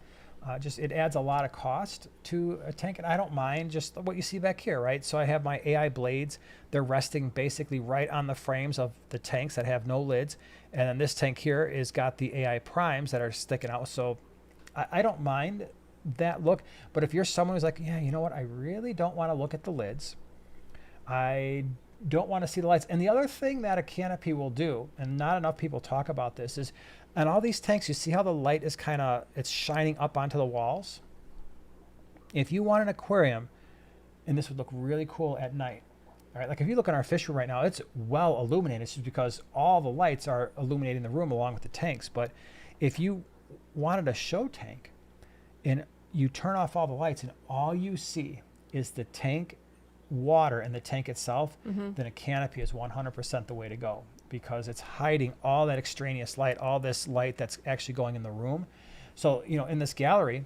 Just it adds a lot of cost to a tank, and I don't mind just what you see back here, right? So I have my AI blades. They're resting basically right on the frames of the tanks that have no lids, and then this tank here is got the AI primes that are sticking out. So I don't mind that look, but if you're someone who's like, yeah, you know what, I really don't want to look at the lids. I don't want to see the lights. And the other thing that a canopy will do, and not enough people talk about this, is on all these tanks, you see how the light is it's shining up onto the walls? If you want an aquarium, and this would look really cool at night, all right, like if you look in our fish room right now, it's well illuminated. It's just because all the lights are illuminating the room along with the tanks. But if you wanted a show tank and you turn off all the lights and all you see is the tank water and the tank itself, then a canopy is 100% the way to go, because it's hiding all that extraneous light, all this light that's actually going in the room. So, you know, in this gallery,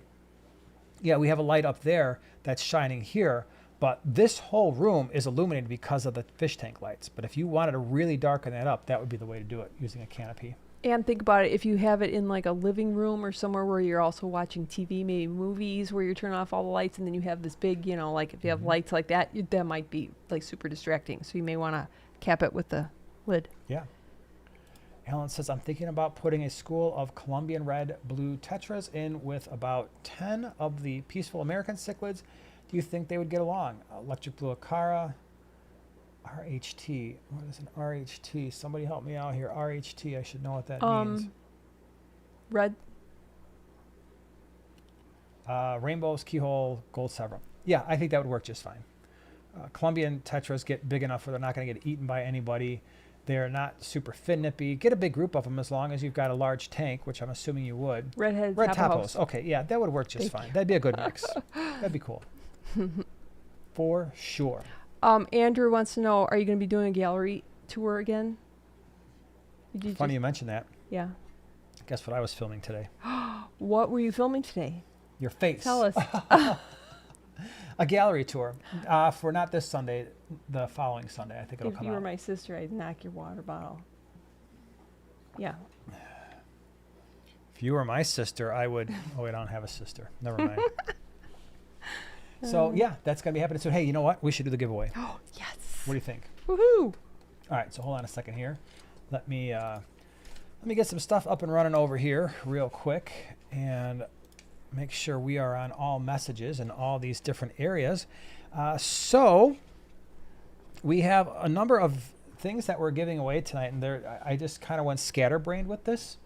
yeah, we have a light up there that's shining here, but this whole room is illuminated because of the fish tank lights. But if you wanted to really darken that up, that would be the way to do it, using a canopy. And think about it, if you have it in like a living room or somewhere where you're also watching TV, maybe movies where you're turning off all the lights, and then you have this big, you know, like if you have lights like that, that might be like super distracting. So you may want to cap it with the lid. Yeah. Alan says, I'm thinking about putting a school of Colombian red blue tetras in with about 10 of the peaceful American cichlids. Do you think they would get along? Electric blue acara, RHT. What is an RHT? Somebody help me out here. RHT, I should know what that means. Red. Rainbows, keyhole, gold several. Yeah, I think that would work just fine. Colombian tetras get big enough where they're not going to get eaten by anybody. They're not super fin nippy. Get a big group of them as long as you've got a large tank, which I'm assuming you would. Red tapos. Okay, yeah, that would work just fine. That'd be a good mix. That'd be cool. For sure. Andrew wants to know, are you going to be doing a gallery tour again? Funny you mentioned that. Yeah. Guess what I was filming today? What were you filming today? Your face. Tell us. A gallery tour for not this Sunday, the following Sunday. I think it'll come out. If you were my sister, I'd knock your water bottle. Yeah. If you were my sister, I would. Oh, wait, I don't have a sister. Never mind. So, yeah, that's going to be happening soon. Hey, you know what? We should do the giveaway. Oh, yes. What do you think? Woohoo. All right, so hold on a second here. Let me get some stuff up and running over here real quick and make sure we are on all messages in all these different areas. So we have a number of things that we're giving away tonight, and I just kind of went scatterbrained with this,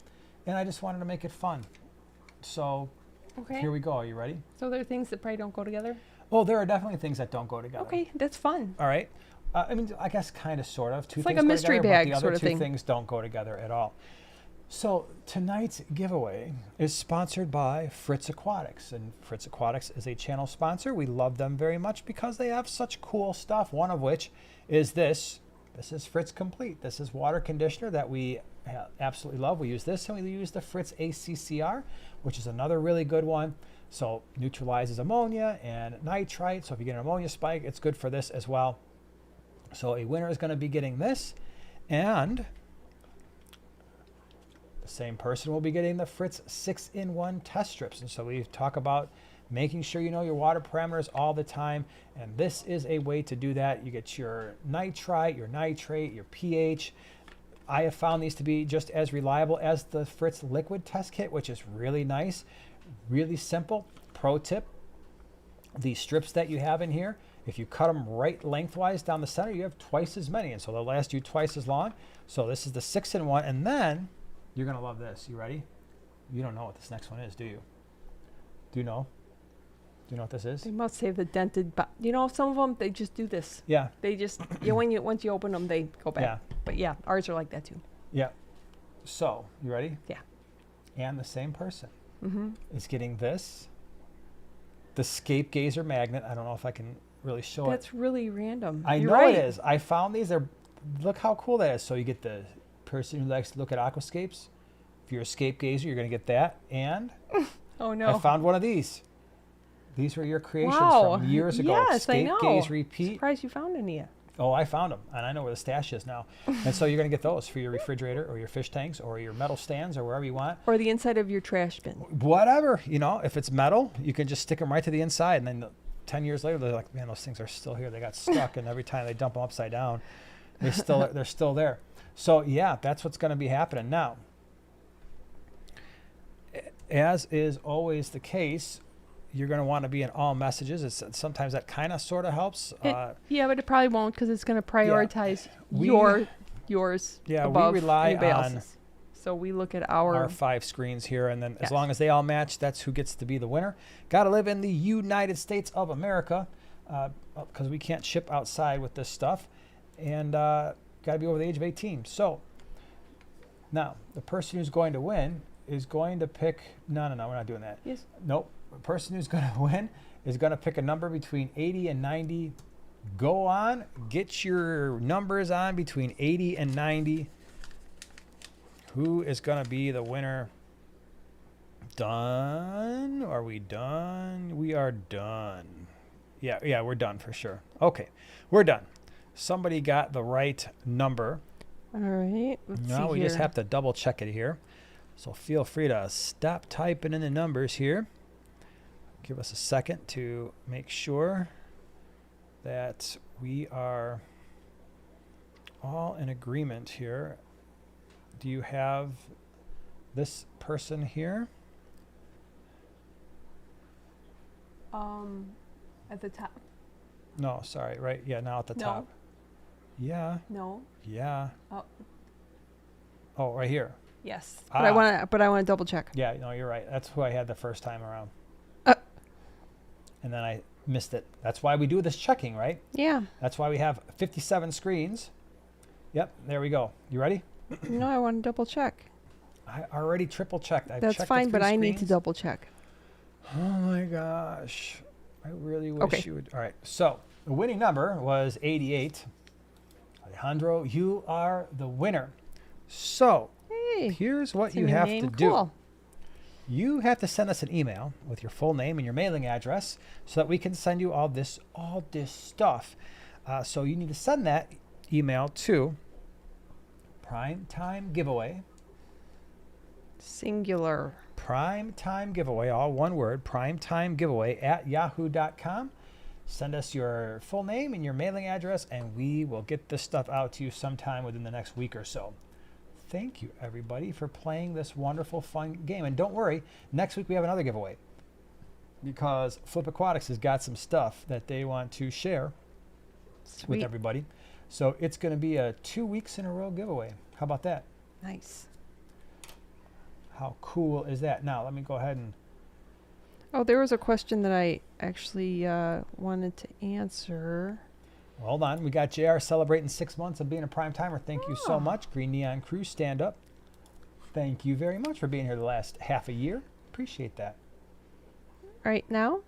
and I just wanted to make it fun. So here we go. Are you ready? So there are things that probably don't go together? Oh, there are definitely things that don't go together. Okay, that's fun. All right. I mean, I guess kind of, sort of. It's like a mystery bag sort of thing. The other two things don't go together at all. So tonight's giveaway is sponsored by Fritz Aquatics, and Fritz Aquatics is a channel sponsor. We love them very much because they have such cool stuff, one of which is this. This is Fritz Complete. This is water conditioner that we absolutely love. We use this, and we use the Fritz ACCR, which is another really good one. So neutralizes ammonia and nitrite. So if you get an ammonia spike, it's good for this as well. So a winner is going to be getting this, and the same person will be getting the Fritz 6-in-1 test strips. And so we talk about making sure you know your water parameters all the time, and this is a way to do that. You get your nitrite, your nitrate, your pH. I have found these to be just as reliable as the Fritz liquid test kit, which is really nice, really simple. Pro tip, the strips that you have in here, if you cut them right lengthwise down the center, you have twice as many, and so they'll last you twice as long. So this is the 6-in-1, and then you're going to love this. You ready? You don't know what this next one is, do you? Do you know? Do you know what this is? They must save the dented, you know, some of them, they just do this. Yeah. They just, once you open them, they go back. Yeah. But yeah, ours are like that too. Yeah. So, you ready? Yeah. And the same person is getting this, the Scape Gazer magnet. I don't know if I can really show it. That's really random. I You're know right. it is. I found these. Look how cool that is. So you get the person who likes to look at aquascapes. If you're a scape gazer, you're going to get that. And Oh no. I found one of these. These were your creations Wow. from years ago. Yes, I Scape, know. gaze, repeat. Surprised you found any yet. Oh, I found them, and I know where the stash is now. And so you're going to get those for your refrigerator or your fish tanks or your metal stands or wherever you want. Or the inside of your trash bin. Whatever, if it's metal, you can just stick them right to the inside, and then 10 years later, they're like, man, those things are still here. They got stuck, and every time they dump them upside down, they're still there. So yeah, that's what's going to be happening now. As is always the case, you're going to want to be in all messages. Sometimes that kind of sort of helps. Yeah, but it probably won't because it's going to prioritize yours above we rely anybody on else's. So we look at our 5 screens here, and then Yes. as long as they all match, that's who gets to be the winner. Got to live in the United States of America because we can't ship outside with this stuff, and got to be over the age of 18. So now the person who's going to win is going to pick. No, we're not doing that. Yes. Nope. The person who's going to win is going to pick a number between 80 and 90. Go on, get your numbers on between 80 and 90. Who is going to be the winner? Done? Are we done? We are done. Yeah, we're done for sure. Okay, we're done. Somebody got the right number. All right. Let's see Now we here. just have to double check it here. So feel free to stop typing in the numbers here. Give us a second to make sure that we are all in agreement here. Do you have this person here? At the top. No, sorry, right? Yeah, now at the No. top. Yeah, No. yeah. Oh, Oh, right here. yes. Ah. But I want to double check. Yeah, no, you're right. That's who I had the first time around. And then I missed it. That's why we do this checking, right? Yeah. That's why we have 57 screens. Yep, there we go. You ready? No, I want to double check. I already triple checked. I've That's checked fine, the but 3 I need to screens. double check. Oh my gosh. I really wish Okay. you would. All right. So the winning number was 88. Alejandro, you are the winner. So Hey. here's what it's you a new have name. to do. Cool. You have to send us an email with your full name and your mailing address so that we can send you all this stuff. So you need to send that email to Primetime Giveaway. Singular. Primetime Giveaway, all one word, Primetime Giveaway @yahoo.com. Send us your full name and your mailing address, and we will get this stuff out to you sometime within the next week or so. Thank you, everybody, for playing this wonderful, fun game. And don't worry, next week we have another giveaway because Flip Aquatics has got some stuff that they want to share with Sweet. everybody. So it's going to be a 2 weeks in a row giveaway. How about that? Nice. How cool is that? Now, let me go ahead and... Oh, there was a question that I actually wanted to answer. Hold on. We got JR celebrating 6 months of being a prime timer. Thank you so Oh. much. Green Neon Crew, stand up. Thank you very much for being here the last half a year. Appreciate that. Right now?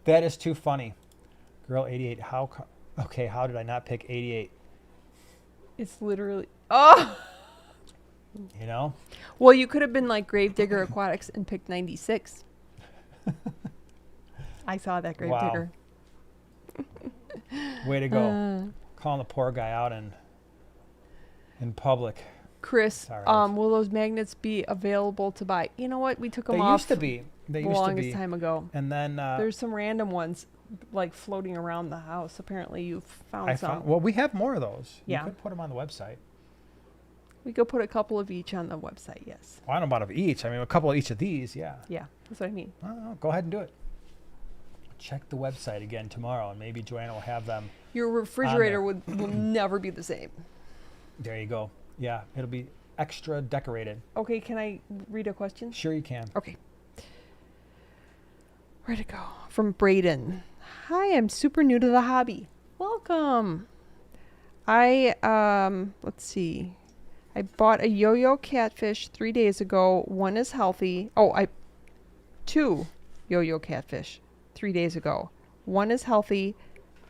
That is too funny. Girl 88. Okay, how did I not pick 88? It's literally... Oh! You know? Well, you could have been like Gravedigger Aquatics and picked 96. I saw that Gravedigger. Way to go. Calling the poor guy out in public. Chris, Sorry, Alex. will those magnets be available to buy? You know what? We took them They off used to be. They the used to longest be. time ago. And then... There's some random ones like floating around the house. Apparently you found some. well, we have more of those. Yeah. You could put them on the website. We could put a couple of each on the website, yes. Well, I don't know about of each. I mean, a couple of each of these, yeah. Yeah, that's what I mean. Oh, go ahead and do it. Check the website again tomorrow, and maybe Joanna will have them. Your refrigerator there. will never be the same. There you go. Yeah, it'll be extra decorated. Okay, can I read a question? Sure you can. Okay. Where'd it go? From Braden. Hi, I'm super new to the hobby. Welcome. Let's see. I bought a yo-yo catfish 3 days ago. One is healthy. Two yo-yo catfish 3 days ago. One is healthy.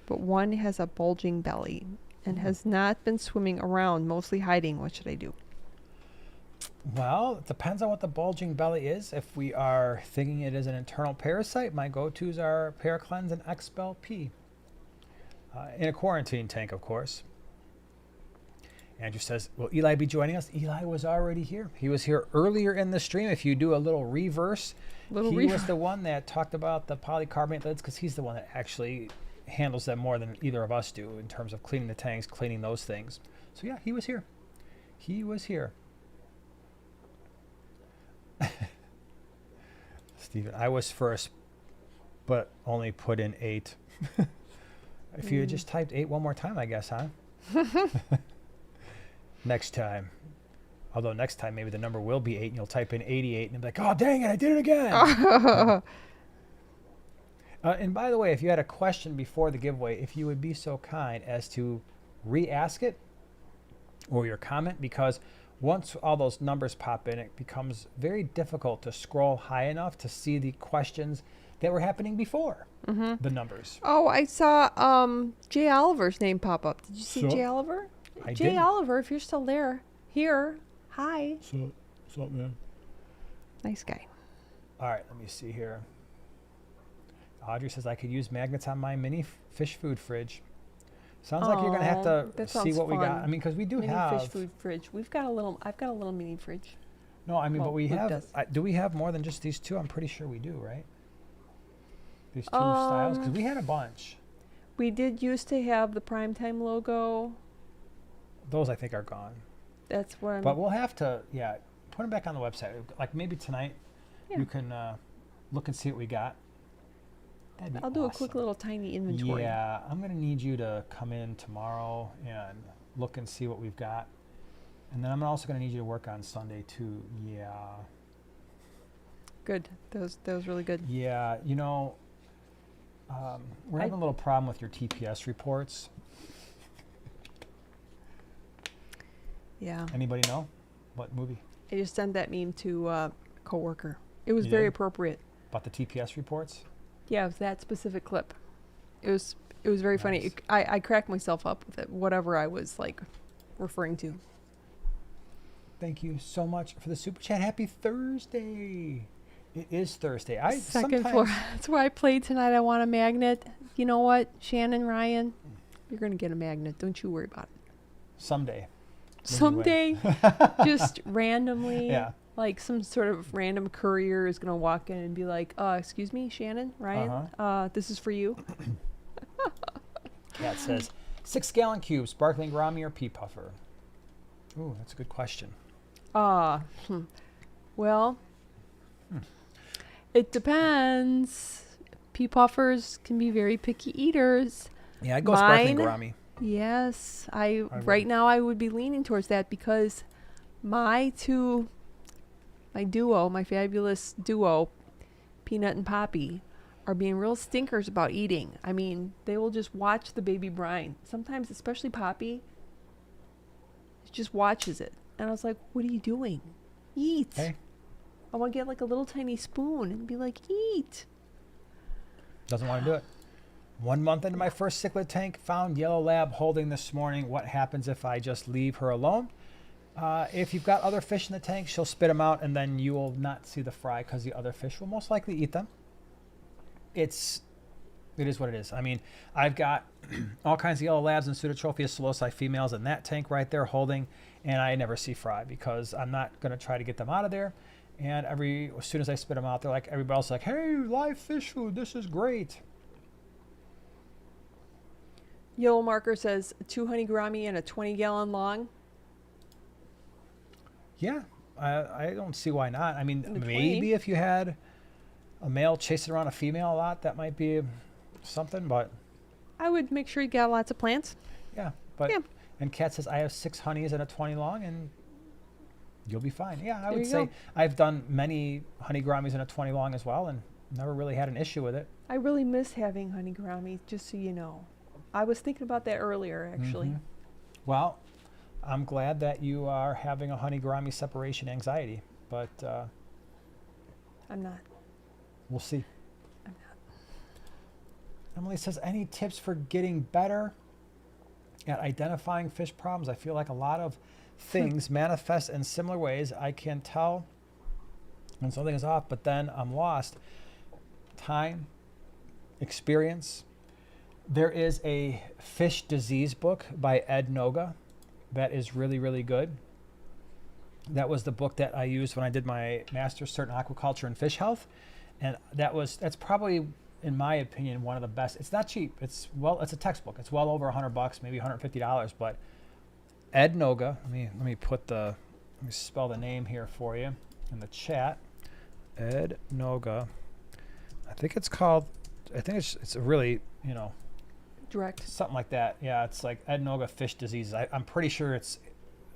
but one has a bulging belly and has not been swimming around, mostly hiding. What should I do? Well, it depends on what the bulging belly is. If we are thinking it is an internal parasite, my go-tos are Paracleanse and Expel P. In a quarantine tank, of course. Andrew says, will Eli be joining us? Eli was already here. He was here earlier in the stream. If you do a little reverse, he was the one that talked about the polycarbonate lids because he's the one that actually handles them more than either of us do in terms of cleaning the tanks, cleaning those things. So yeah, he was here. He was here. Stephen, I was first, but only put in 8. If you had just typed 8 one more time, I guess, huh? Next time. Although next time maybe the number will be 8 and you'll type in 88 and you'll be like, oh, dang it, I did it again. And by the way, if you had a question before the giveaway, if you would be so kind as to re-ask it or your comment, because once all those numbers pop in, it becomes very difficult to scroll high enough to see the questions that were happening before the numbers. Oh, I saw Jay Oliver's name pop up. Did you see Jay Oliver? I Jay didn't. Oliver, if you're still there, here, hi. What's up, man? Nice guy. All right, let me see here. Audrey says I could use magnets on my mini fish food fridge. Sounds like you're gonna have to see what we got. I mean, because we do mini have fish food fridge. I've got a little mini fridge. No, I mean, well, but we Luke have. Do we have more than just these 2? I'm pretty sure we do, right? These 2 styles, because we had a bunch. We did used to have the Primetime logo. Those I think are gone. That's what I'm. But we'll have to, put them back on the website. Like maybe tonight, you can look and see what we got. That'd be I'll do a awesome. quick little tiny inventory. Yeah, I'm gonna need you to come in tomorrow and look and see what we've got, and then I'm also gonna need you to work on Sunday too. Yeah. Good. That was really good. Yeah, you know, we're having a little problem with your TPS reports. Yeah. Anybody know what movie? I just sent that meme to a coworker. It was You very did? appropriate. About the TPS reports? Yeah, it was that specific clip. It was very funny. Nice. I cracked myself up with it, whatever I was like referring to. Thank you so much for the super chat. Happy Thursday. It is Thursday. Second floor. That's where I played tonight. I want a magnet. You know what, Shannon, Ryan? You're going to get a magnet. Don't you worry about it. Someday. Someday, just randomly, Yeah. like some sort of random courier is going to walk in and be like, excuse me, Shannon, Ryan, this is for you. Yeah, it says 6-gallon cube, sparkling Grammy or pea puffer? Ooh, that's a good question. Well, it depends. Pea puffers can be very picky eaters. Yeah, I'd go sparkling Grammy. Yes, right now I would be leaning towards that because my fabulous duo, Peanut and Poppy, are being real stinkers about eating. I mean, they will just watch the baby brine. Sometimes, especially Poppy, just watches it. And I was like, what are you doing? Eat. Hey. I want to get like a little tiny spoon and be like, eat. Doesn't want to do it. 1 month into my first cichlid tank, found yellow lab holding this morning. What happens if I just leave her alone? If you've got other fish in the tank, she'll spit them out, and then you will not see the fry because the other fish will most likely eat them. It is what it is. I mean, I've got all kinds of yellow labs and Pseudotropheus psilocybe females in that tank right there holding, and I never see fry because I'm not going to try to get them out of there. And as soon as I spit them out, they're like, everybody else is like, hey, live fish food, this is great. Yellow marker says 2 honey gourami and a 20-gallon long. Yeah, I don't see why not. I mean, The 20. maybe if you had a male chasing around a female a lot, that might be something, but... I would make sure you got lots of plants. Yeah, but... Yeah. And Kat says, I have 6 honeys and a 20 long, and you'll be fine. Yeah, I There would you say go. I've done many honey gouramis and a 20 long as well, and never really had an issue with it. I really miss having honey gourami, just so you know. I was thinking about that earlier, actually. Mhm. Well, I'm glad that you are having a honey gourami separation anxiety, but I'm not. we'll see. I'm Emily says, any tips for getting better at identifying fish problems? I feel like a lot of things manifest in similar ways. I can tell when something is off, but then I'm lost. Time, experience. There is a fish disease book by Ed Noga that is really, really good. That was the book that I used when I did my master's cert in aquaculture and fish health. And that's probably, in my opinion, one of the best. It's not cheap. It's a textbook. It's well over $100, maybe $150. But Ed Noga, let me spell the name here for you in the chat. Ed Noga. I think it's a really, direct, something like that. Yeah, it's like Ed Noga Fish Diseases. I'm pretty sure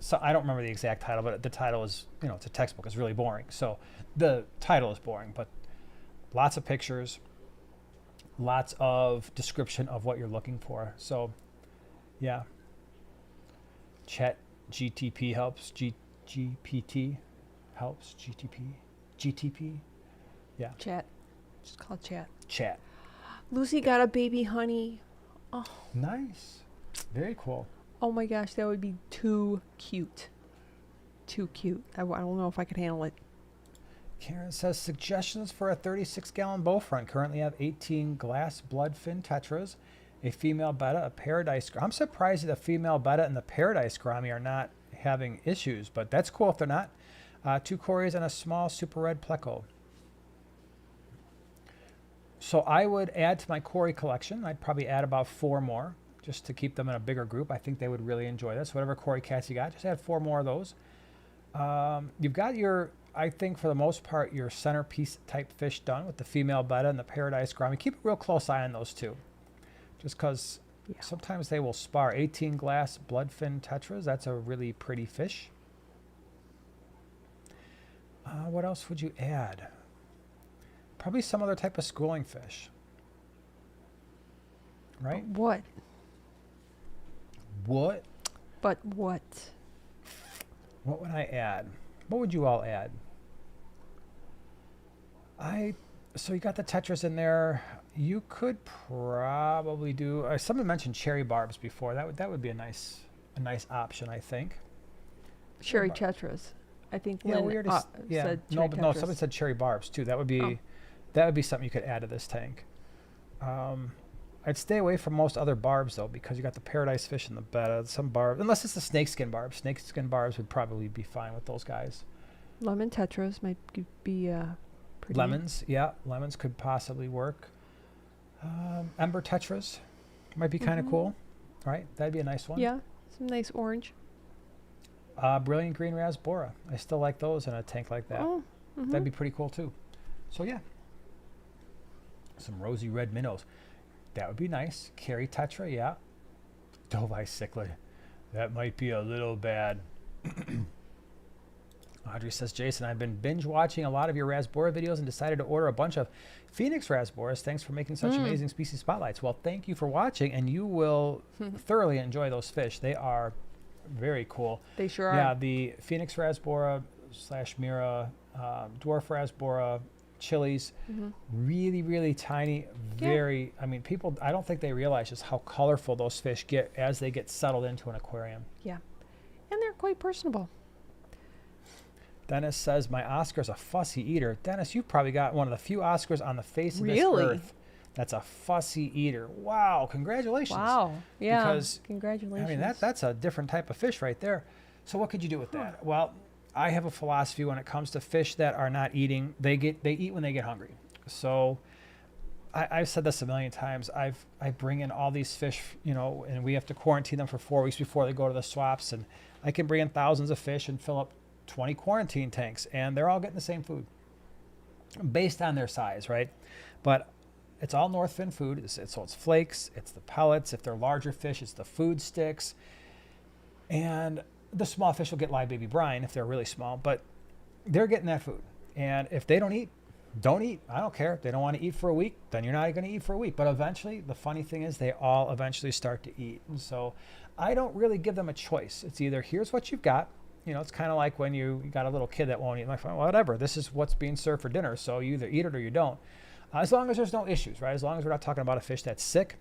so I don't remember the exact title, but the title is, it's a textbook. It's really boring. So the title is boring, but lots of pictures, lots of description of what you're looking for. So, yeah. Chat GTP helps. GPT helps. GTP. Yeah. Chat. Just call it chat. Chat. Lucy got a baby honey. Oh. Nice. Very cool. Oh my gosh, that would be too cute. Too cute. I don't know if I could handle it. Karen says, suggestions for a 36-gallon bow front. Currently have 18 glass bloodfin tetras, a female betta, a paradise. I'm surprised that the female betta and the paradise gourami are not having issues, but that's cool if they're not. 2 cories and a small super red pleco. So I would add to my cory collection. I'd probably add about 4 more just to keep them in a bigger group. I think they would really enjoy this. Whatever cory cats you got, just add 4 more of those. You've got I think for the most part, your centerpiece type fish done with the female betta and the paradise gourami. Keep a real close eye on those 2. Just because sometimes they will spar. 18 glass bloodfin tetras, that's a really pretty fish. What else would you add? Probably some other type of schooling fish. Right? But what? What? But what? What would I add? What would you all add? So you got the tetras in there. You could probably do. Someone mentioned cherry barbs before. That would be a nice option, I think. Cherry tetras. I think Yeah, Lynn we already said no, cherry but no. tetras. Somebody said cherry barbs too. That would be something you could add to this tank. I'd stay away from most other barbs though, because you got the paradise fish in the betta. Some barbs, unless it's the snakeskin barbs. Snakeskin barbs would probably be fine with those guys. Lemon tetras might be pretty. Lemons, yeah, lemons could possibly work. Ember tetras might be kind of cool, right? That'd be a nice one. Yeah, some nice orange. Brilliant green rasbora. I still like those in a tank like that. Oh, That'd be pretty cool too. So yeah, some rosy red minnows. That would be nice. Carry tetra, yeah. Doveye cichlid. That might be a little bad. Audrey says, Jason, I've been binge watching a lot of your rasbora videos and decided to order a bunch of Phoenix rasboras. Thanks for making such amazing species spotlights. Well, thank you for watching, and you will thoroughly enjoy those fish. They are very cool. They sure are. Yeah, the Phoenix rasbora / Mira, dwarf rasbora, chilies, really, really tiny, very, I mean, people, I don't think they realize just how colorful those fish get as they get settled into an aquarium. Yeah. And they're quite personable. Dennis says, my Oscar's a fussy eater. Dennis, you've probably got one of the few Oscars on the face of this earth that's a fussy eater. Wow, congratulations. Wow, yeah, because, congratulations. I mean, that's a different type of fish right there. So what could you do with that? Well, I have a philosophy when it comes to fish that are not eating. They eat when they get hungry. So I've said this a million times. I bring in all these fish, and we have to quarantine them for 4 weeks before they go to the swaps. And I can bring in thousands of fish and fill up 20 quarantine tanks, and they're all getting the same food based on their size, right? But it's all North Fin food. So it's flakes, it's the pellets. If they're larger fish, it's the food sticks. And the small fish will get live baby brine if they're really small, but they're getting that food. And if they don't eat, don't eat. I don't care. If they don't want to eat for a week, then you're not going to eat for a week. But eventually, the funny thing is they all eventually start to eat. And so I don't really give them a choice. It's either here's what you've got. It's kind of like when you got a little kid that won't eat. I'm like, whatever, this is what's being served for dinner. So you either eat it or you don't. As long as there's no issues, right? As long as we're not talking about a fish that's sick.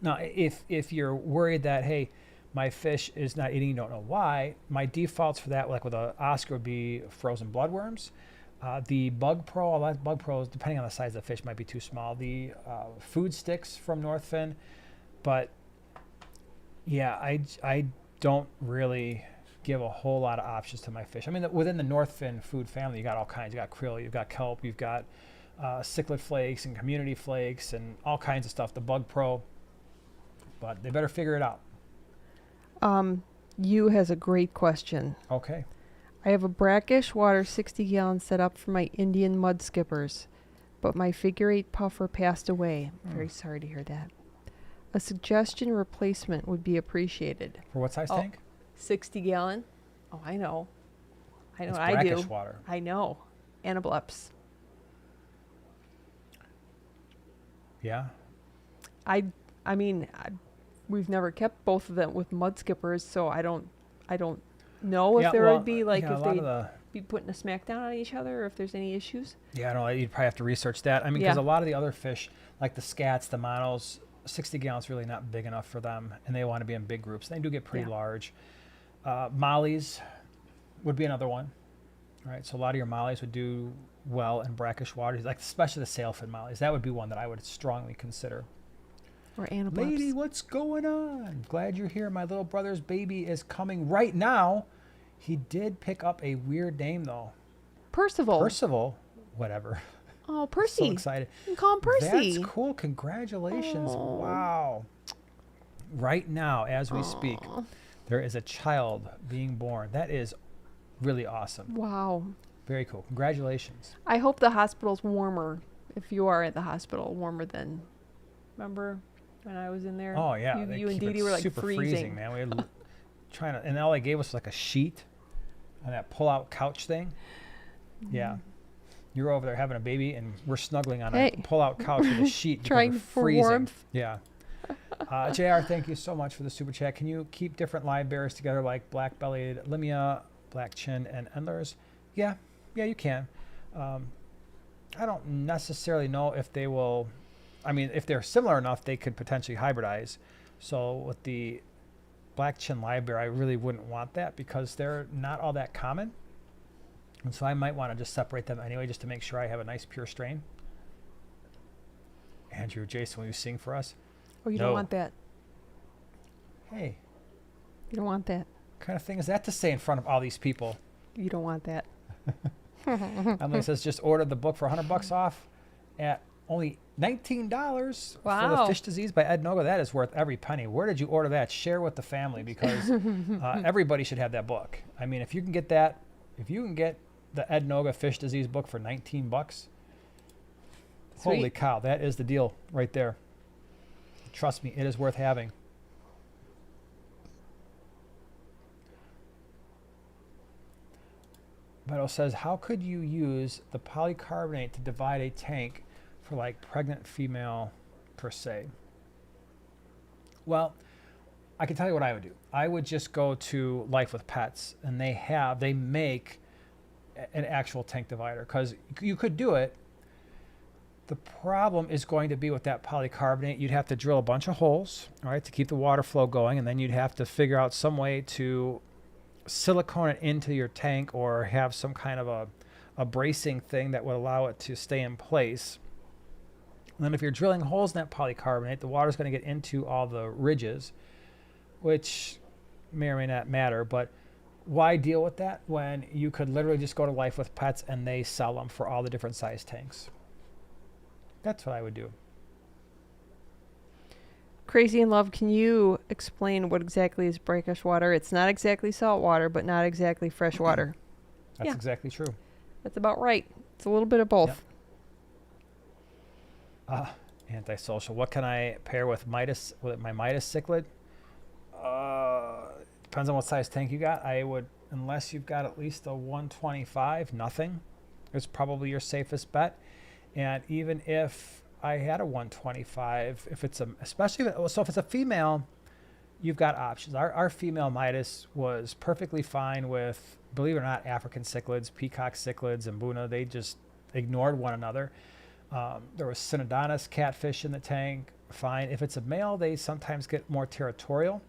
Now, if you're worried that, hey, my fish is not eating, you don't know why, my defaults for that, like with an Oscar, would be frozen bloodworms. The Bug Pro, a lot of Bug Pros, depending on the size of the fish, might be too small. The food sticks from Northfin. But, yeah, I don't really give a whole lot of options to my fish. I mean, within the Northfin food family, you got all kinds. You got krill, you've got kelp, you've got cichlid flakes and community flakes and all kinds of stuff, the Bug Pro. But they better figure it out. You has a great question. Okay. I have a brackish water 60 gallon set up for my Indian mud skippers, but my figure 8 puffer passed away. Very sorry to hear that. A suggestion replacement would be appreciated. For what size tank? 60 gallon? Oh, I know. It's I brackish do. water. I know. Anableps. Yeah. I mean, we've never kept both of them with mud skippers, so I don't know if would be like if they'd be putting a smackdown on each other or if there's any issues. Yeah, I don't know. You'd probably have to research that. I mean, because a lot of the other fish, like the scats, the monos, 60 gallons really not big enough for them, and they want to be in big groups. They do get pretty large. Mollies would be another one, right? So a lot of your mollies would do well in brackish waters, like especially the sailfin mollies. That would be one that I would strongly consider. Or anableps. Lady, what's going on? Glad you're here. My little brother's baby is coming right now. He did pick up a weird name, though. Percival. Percival? Whatever. Oh, Percy. So excited. You can call him Percy. That's cool. Congratulations. Oh. Wow. Right now, as we speak, there is a child being born. That is really awesome. Wow. Very cool. Congratulations. I hope the hospital's warmer. If you are at the hospital, warmer than, remember when I was in there? Oh, yeah. You and Dee Dee were like super freezing. man. We had trying to, and all they gave us was like a sheet on that pull-out couch thing. Yeah. You're over there having a baby, and we're snuggling on a pull-out couch with a sheet. Trying for freezing. warmth. Yeah. JR, thank you so much for the super chat. Can you keep different live bears together like black-bellied limia, black chin, and endlers? Yeah, you can. I don't necessarily know if they will. I mean, if they're similar enough, they could potentially hybridize. So with the black chin live bear, I really wouldn't want that because they're not all that common. And so I might want to just separate them anyway, just to make sure I have a nice pure strain. Andrew, Jason, will you sing for us? Oh, you don't want that. Hey. You don't want that. What kind of thing is that to say in front of all these people? You don't want that. Emily says just ordered the book for $100 off at only $19 for the fish disease by Ed Noga. That is worth every penny. Where did you order that? Share with the family because everybody should have that book. I mean, if you can get that, if you can get the Ed Noga fish disease book for $19, holy cow, that is the deal right there. Trust me, it is worth having. Beto says, how could you use the polycarbonate to divide a tank for like pregnant female per se? Well, I can tell you what I would do. I would just go to Life with Pets, and they make an actual tank divider, because you could do it. The problem is going to be with that polycarbonate, you'd have to drill a bunch of holes, all right, to keep the water flow going, and then you'd have to figure out some way to silicone it into your tank or have some kind of a bracing thing that would allow it to stay in place. And then if you're drilling holes in that polycarbonate, the water's going to get into all the ridges, which may or may not matter, but why deal with that when you could literally just go to Life with Pets and they sell them for all the different size tanks? That's what I would do. Crazy in Love, can you explain what exactly is brackish water? It's not exactly salt water, but not exactly fresh water. That's exactly true. That's about right. It's a little bit of both. Yep. Antisocial. What can I pair with Midas? With my Midas cichlid? Depends on what size tank you got. I would, unless you've got at least a 125, nothing. It's probably your safest bet. And even if I had a 125, if it's especially if it's a female, you've got options. Our female Midas was perfectly fine with, believe it or not, African cichlids, peacock cichlids, and Buna. They just ignored one another. There was Synodontis catfish in the tank. Fine. If it's a male, they sometimes get more territorial.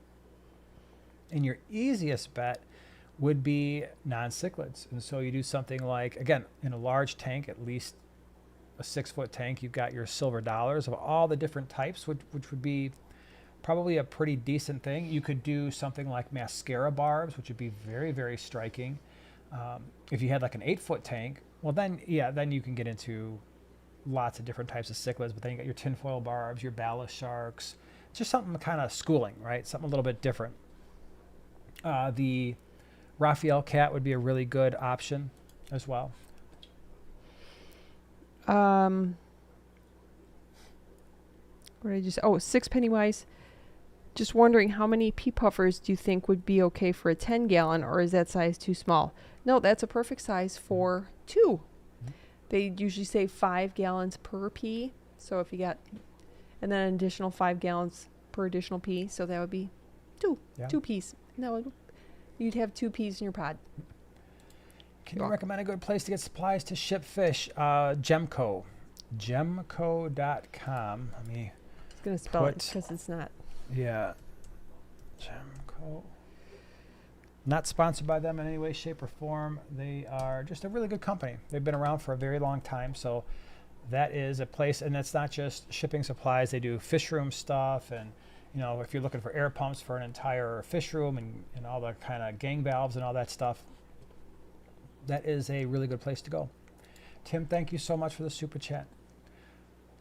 And your easiest bet would be non-cichlids. And so you do something like, again, in a large tank, at least a 6-foot tank, you've got your silver dollars of all the different types, which would be probably a pretty decent thing. You could do something like mascara barbs, which would be very, very striking. If you had like an 8-foot tank, well then, yeah, then you can get into lots of different types of cichlids, but then you got your tinfoil barbs, your ballast sharks, just something kind of schooling, right? Something a little bit different. The Raphael cat would be a really good option as well. What did I just? Oh, 6 Pennywise. Just wondering, how many pea puffers do you think would be okay for a 10-gallon, or is that size too small? No, that's a perfect size for 2. They usually say 5 gallons per pea. So if you got, and then an additional 5 gallons per additional pea. So that would be 2 peas. No, you'd have 2 peas in your pod. Can you recommend a good place to get supplies to ship fish? Gemco. Gemco.com. Let me. I was going to spell it because it's not. Yeah. Gemco. Not sponsored by them in any way, shape, or form. They are just a really good company. They've been around for a very long time. So that is a place, and that's not just shipping supplies. They do fish room stuff, and if you're looking for air pumps for an entire fish room and all the kind of gang valves and all that stuff, that is a really good place to go. Tim, thank you so much for the super chat.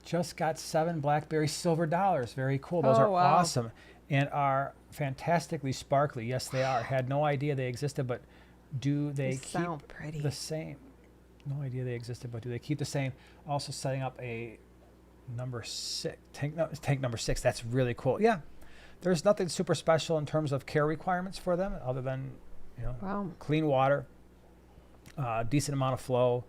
Just got 7 blackberry silver dollars. Very cool. Those are awesome and are fantastically sparkly. Yes, they are. Had no idea they existed, but do they keep sound pretty. The same? No idea they existed, but do they keep the same? Also setting up a number 6 tank number 6. That's really cool. Yeah, there's nothing super special in terms of care requirements for them other than clean water, decent amount of flow.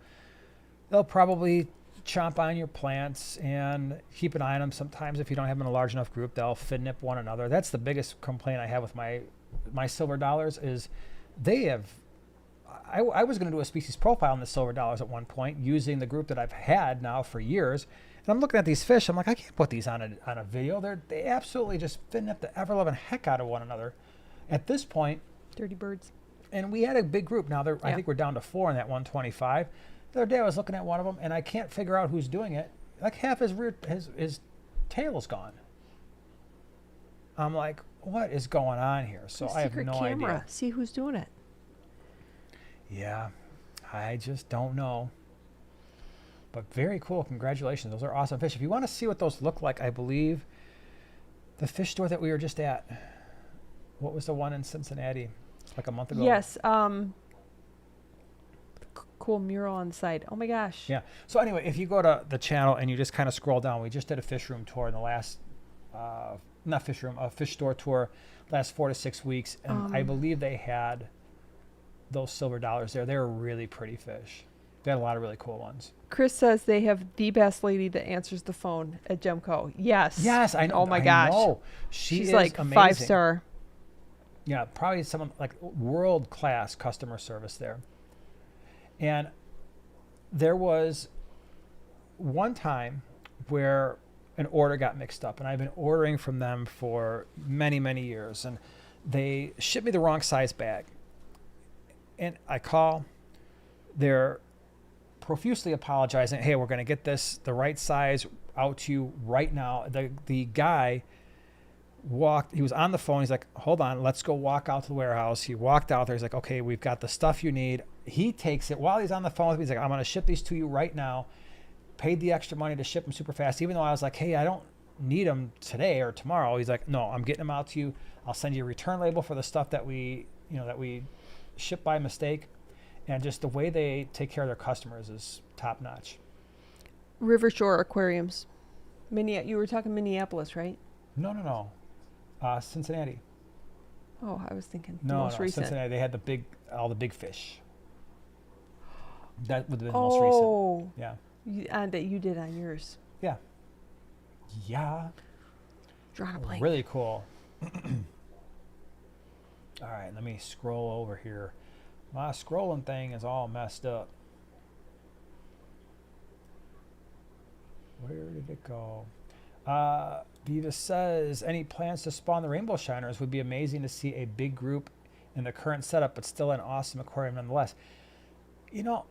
They'll probably chomp on your plants and keep an eye on them. Sometimes if you don't have them in a large enough group, they'll nip one another. That's the biggest complaint I have with my silver dollars is they have. I was going to do a species profile on the silver dollars at one point using the group that I've had now for years. And I'm looking at these fish. I'm like, I can't put these on a video. They absolutely just nip the ever-loving heck out of one another. At this point, dirty birds. And we had a big group. Now I think we're down to 4 in that 125. The other day I was looking at one of them, and I can't figure out who's doing it. Like half his tail is gone. I'm like, what is going on here? So I have no idea. See who's doing it. Yeah, I just don't know. But very cool. Congratulations. Those are awesome fish. If you want to see what those look like, I believe the fish store that we were just at, what was the one in Cincinnati? Like a month ago? Yes. Cool mural on the side. Oh my gosh. Yeah. So anyway, if you go to the channel and you just kind of scroll down, we just did a fish room tour in the last, not fish room, a fish store tour last 4 to 6 weeks. And I believe they had those silver dollars there. They're really pretty fish. They had a lot of really cool ones. Chris says they have the best lady that answers the phone at Gemco. Yes. Yes, I know. Oh my gosh. Know. She's like amazing. 5-star. Yeah, probably someone like world-class customer service there. And there was one time where an order got mixed up, and I've been ordering from them for many, many years, and they shipped me the wrong size bag. And I call, they're profusely apologizing. Hey, we're going to get the right size out to you right now. The guy he was on the phone. He's like, hold on, let's go walk out to the warehouse. He walked out there. He's like, okay, we've got the stuff you need. He takes it while he's on the phone with me. He's like, I'm going to ship these to you right now. Paid the extra money to ship them super fast, even though I was like, hey, I don't need them today or tomorrow. He's like, no, I'm getting them out to you. I'll send you a return label for the stuff that we ship by mistake. And just the way they take care of their customers is top notch. River Shore Aquariums. You were talking Minneapolis, right? No. Cincinnati. Oh, I was thinking most recent. Cincinnati. They had all the big fish. That would have been the most recent. Yeah. That you did on yours. Yeah. Yeah. Drawing a blank. Really cool. All right, let me scroll over here. My scrolling thing is all messed up. Where did it go? Beavis says, any plans to spawn the rainbow shiners? Would be amazing to see a big group in the current setup, but still an awesome aquarium nonetheless. You know,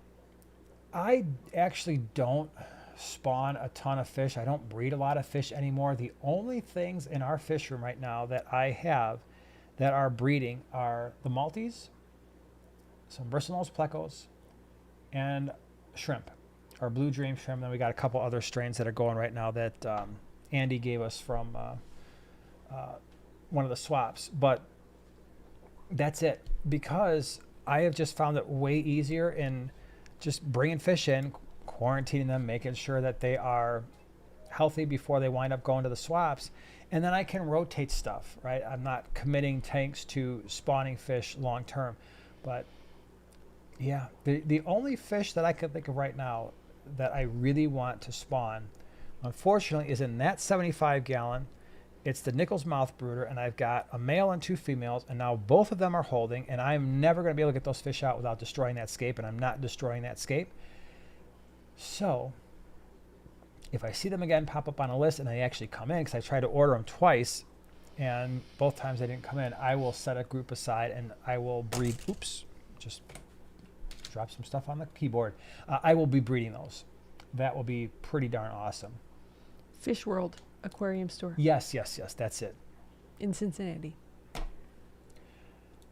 I actually don't spawn a ton of fish. I don't breed a lot of fish anymore. The only things in our fish room right now that I have that are breeding are the multis, some bristlenose plecos, and shrimp, our blue dream shrimp. Then we got a couple other strains that are going right now that Andy gave us from one of the swaps. But that's it, because I have just found it way easier in just bringing fish in, quarantining them, making sure that they are healthy before they wind up going to the swaps. And then I can rotate stuff, right? I'm not committing tanks to spawning fish long term. But yeah, the only fish that I can think of right now that I really want to spawn, unfortunately, is in that 75 gallon. It's the Nichols mouth brooder, and I've got a male and 2 females, and now both of them are holding, and I'm never going to be able to get those fish out without destroying that scape, and I'm not destroying that scape. So if I see them again pop up on a list and they actually come in, because I tried to order them twice, and both times they didn't come in, I will set a group aside and I will breed. Oops, just drop some stuff on the keyboard. I will be breeding those. That will be pretty darn awesome. Fish World Aquarium store. Yes, that's it. In Cincinnati.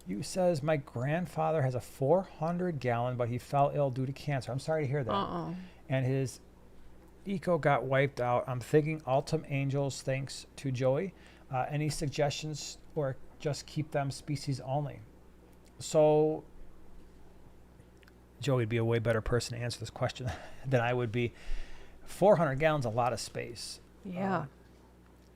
You says, my grandfather has a 400 gallon, but he fell ill due to cancer. I'm sorry to hear that. And his eco got wiped out. I'm thinking Ultim Angels, thanks to Joey. Any suggestions, or just keep them species only? So Joey would be a way better person to answer this question than I would be. 400 gallons, a lot of space. Yeah.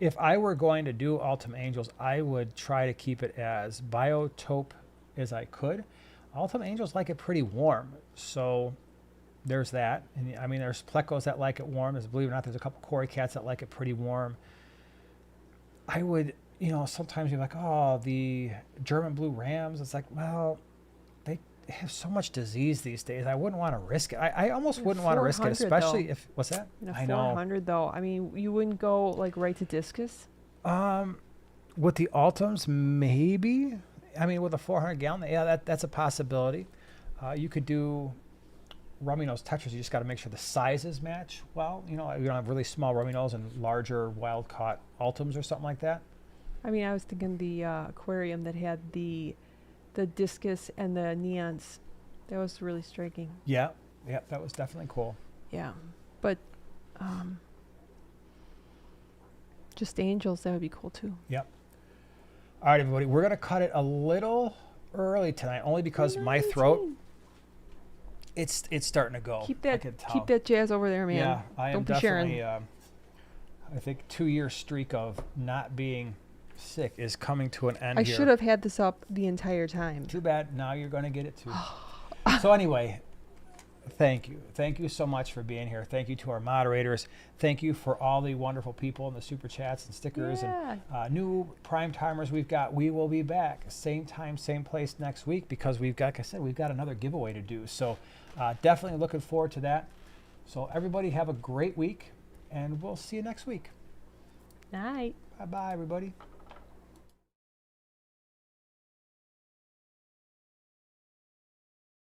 If I were going to do Ultim Angels, I would try to keep it as biotope as I could. Ultim Angels like it pretty warm, so there's that. And I mean, there's plecos that like it warm. Believe it or not, there's a couple Cory cats that like it pretty warm. I would, sometimes you're like, oh, the German blue rams. It's like, well, they have so much disease these days. I wouldn't want to risk it. I almost wouldn't want to risk it, especially if, what's that? I know. 400 though. I mean, you wouldn't go like right to discus? With the Ultims, maybe. I mean, with a 400 gallon, yeah, that's a possibility. You could do rummy nose tetras. You just got to make sure the sizes match well. You don't have really small rummy nose and larger wild caught Ultims or something like that. I mean, I was thinking the aquarium that had the discus and the neons. That was really striking. Yeah, that was definitely cool. Yeah, but just angels, that would be cool too. Yep. All right, everybody, we're gonna cut it a little early tonight, only because my throat, it's starting to go. Keep that jazz over there, man. Yeah, I am Don't be definitely. sharing. I think 2-year streak of not being sick is coming to an end. I should have had this up the entire time. Too bad. Now you're going to get it too. So anyway, thank you so much for being here. Thank you to our moderators. Thank you for all the wonderful people in the super chats and stickers and new prime timers we've got. We will be back same time, same place next week, because we've got, like I said, we've got another giveaway to do. So definitely looking forward to that. So everybody have a great week, and we'll see you next week. Night. Bye-bye, everybody.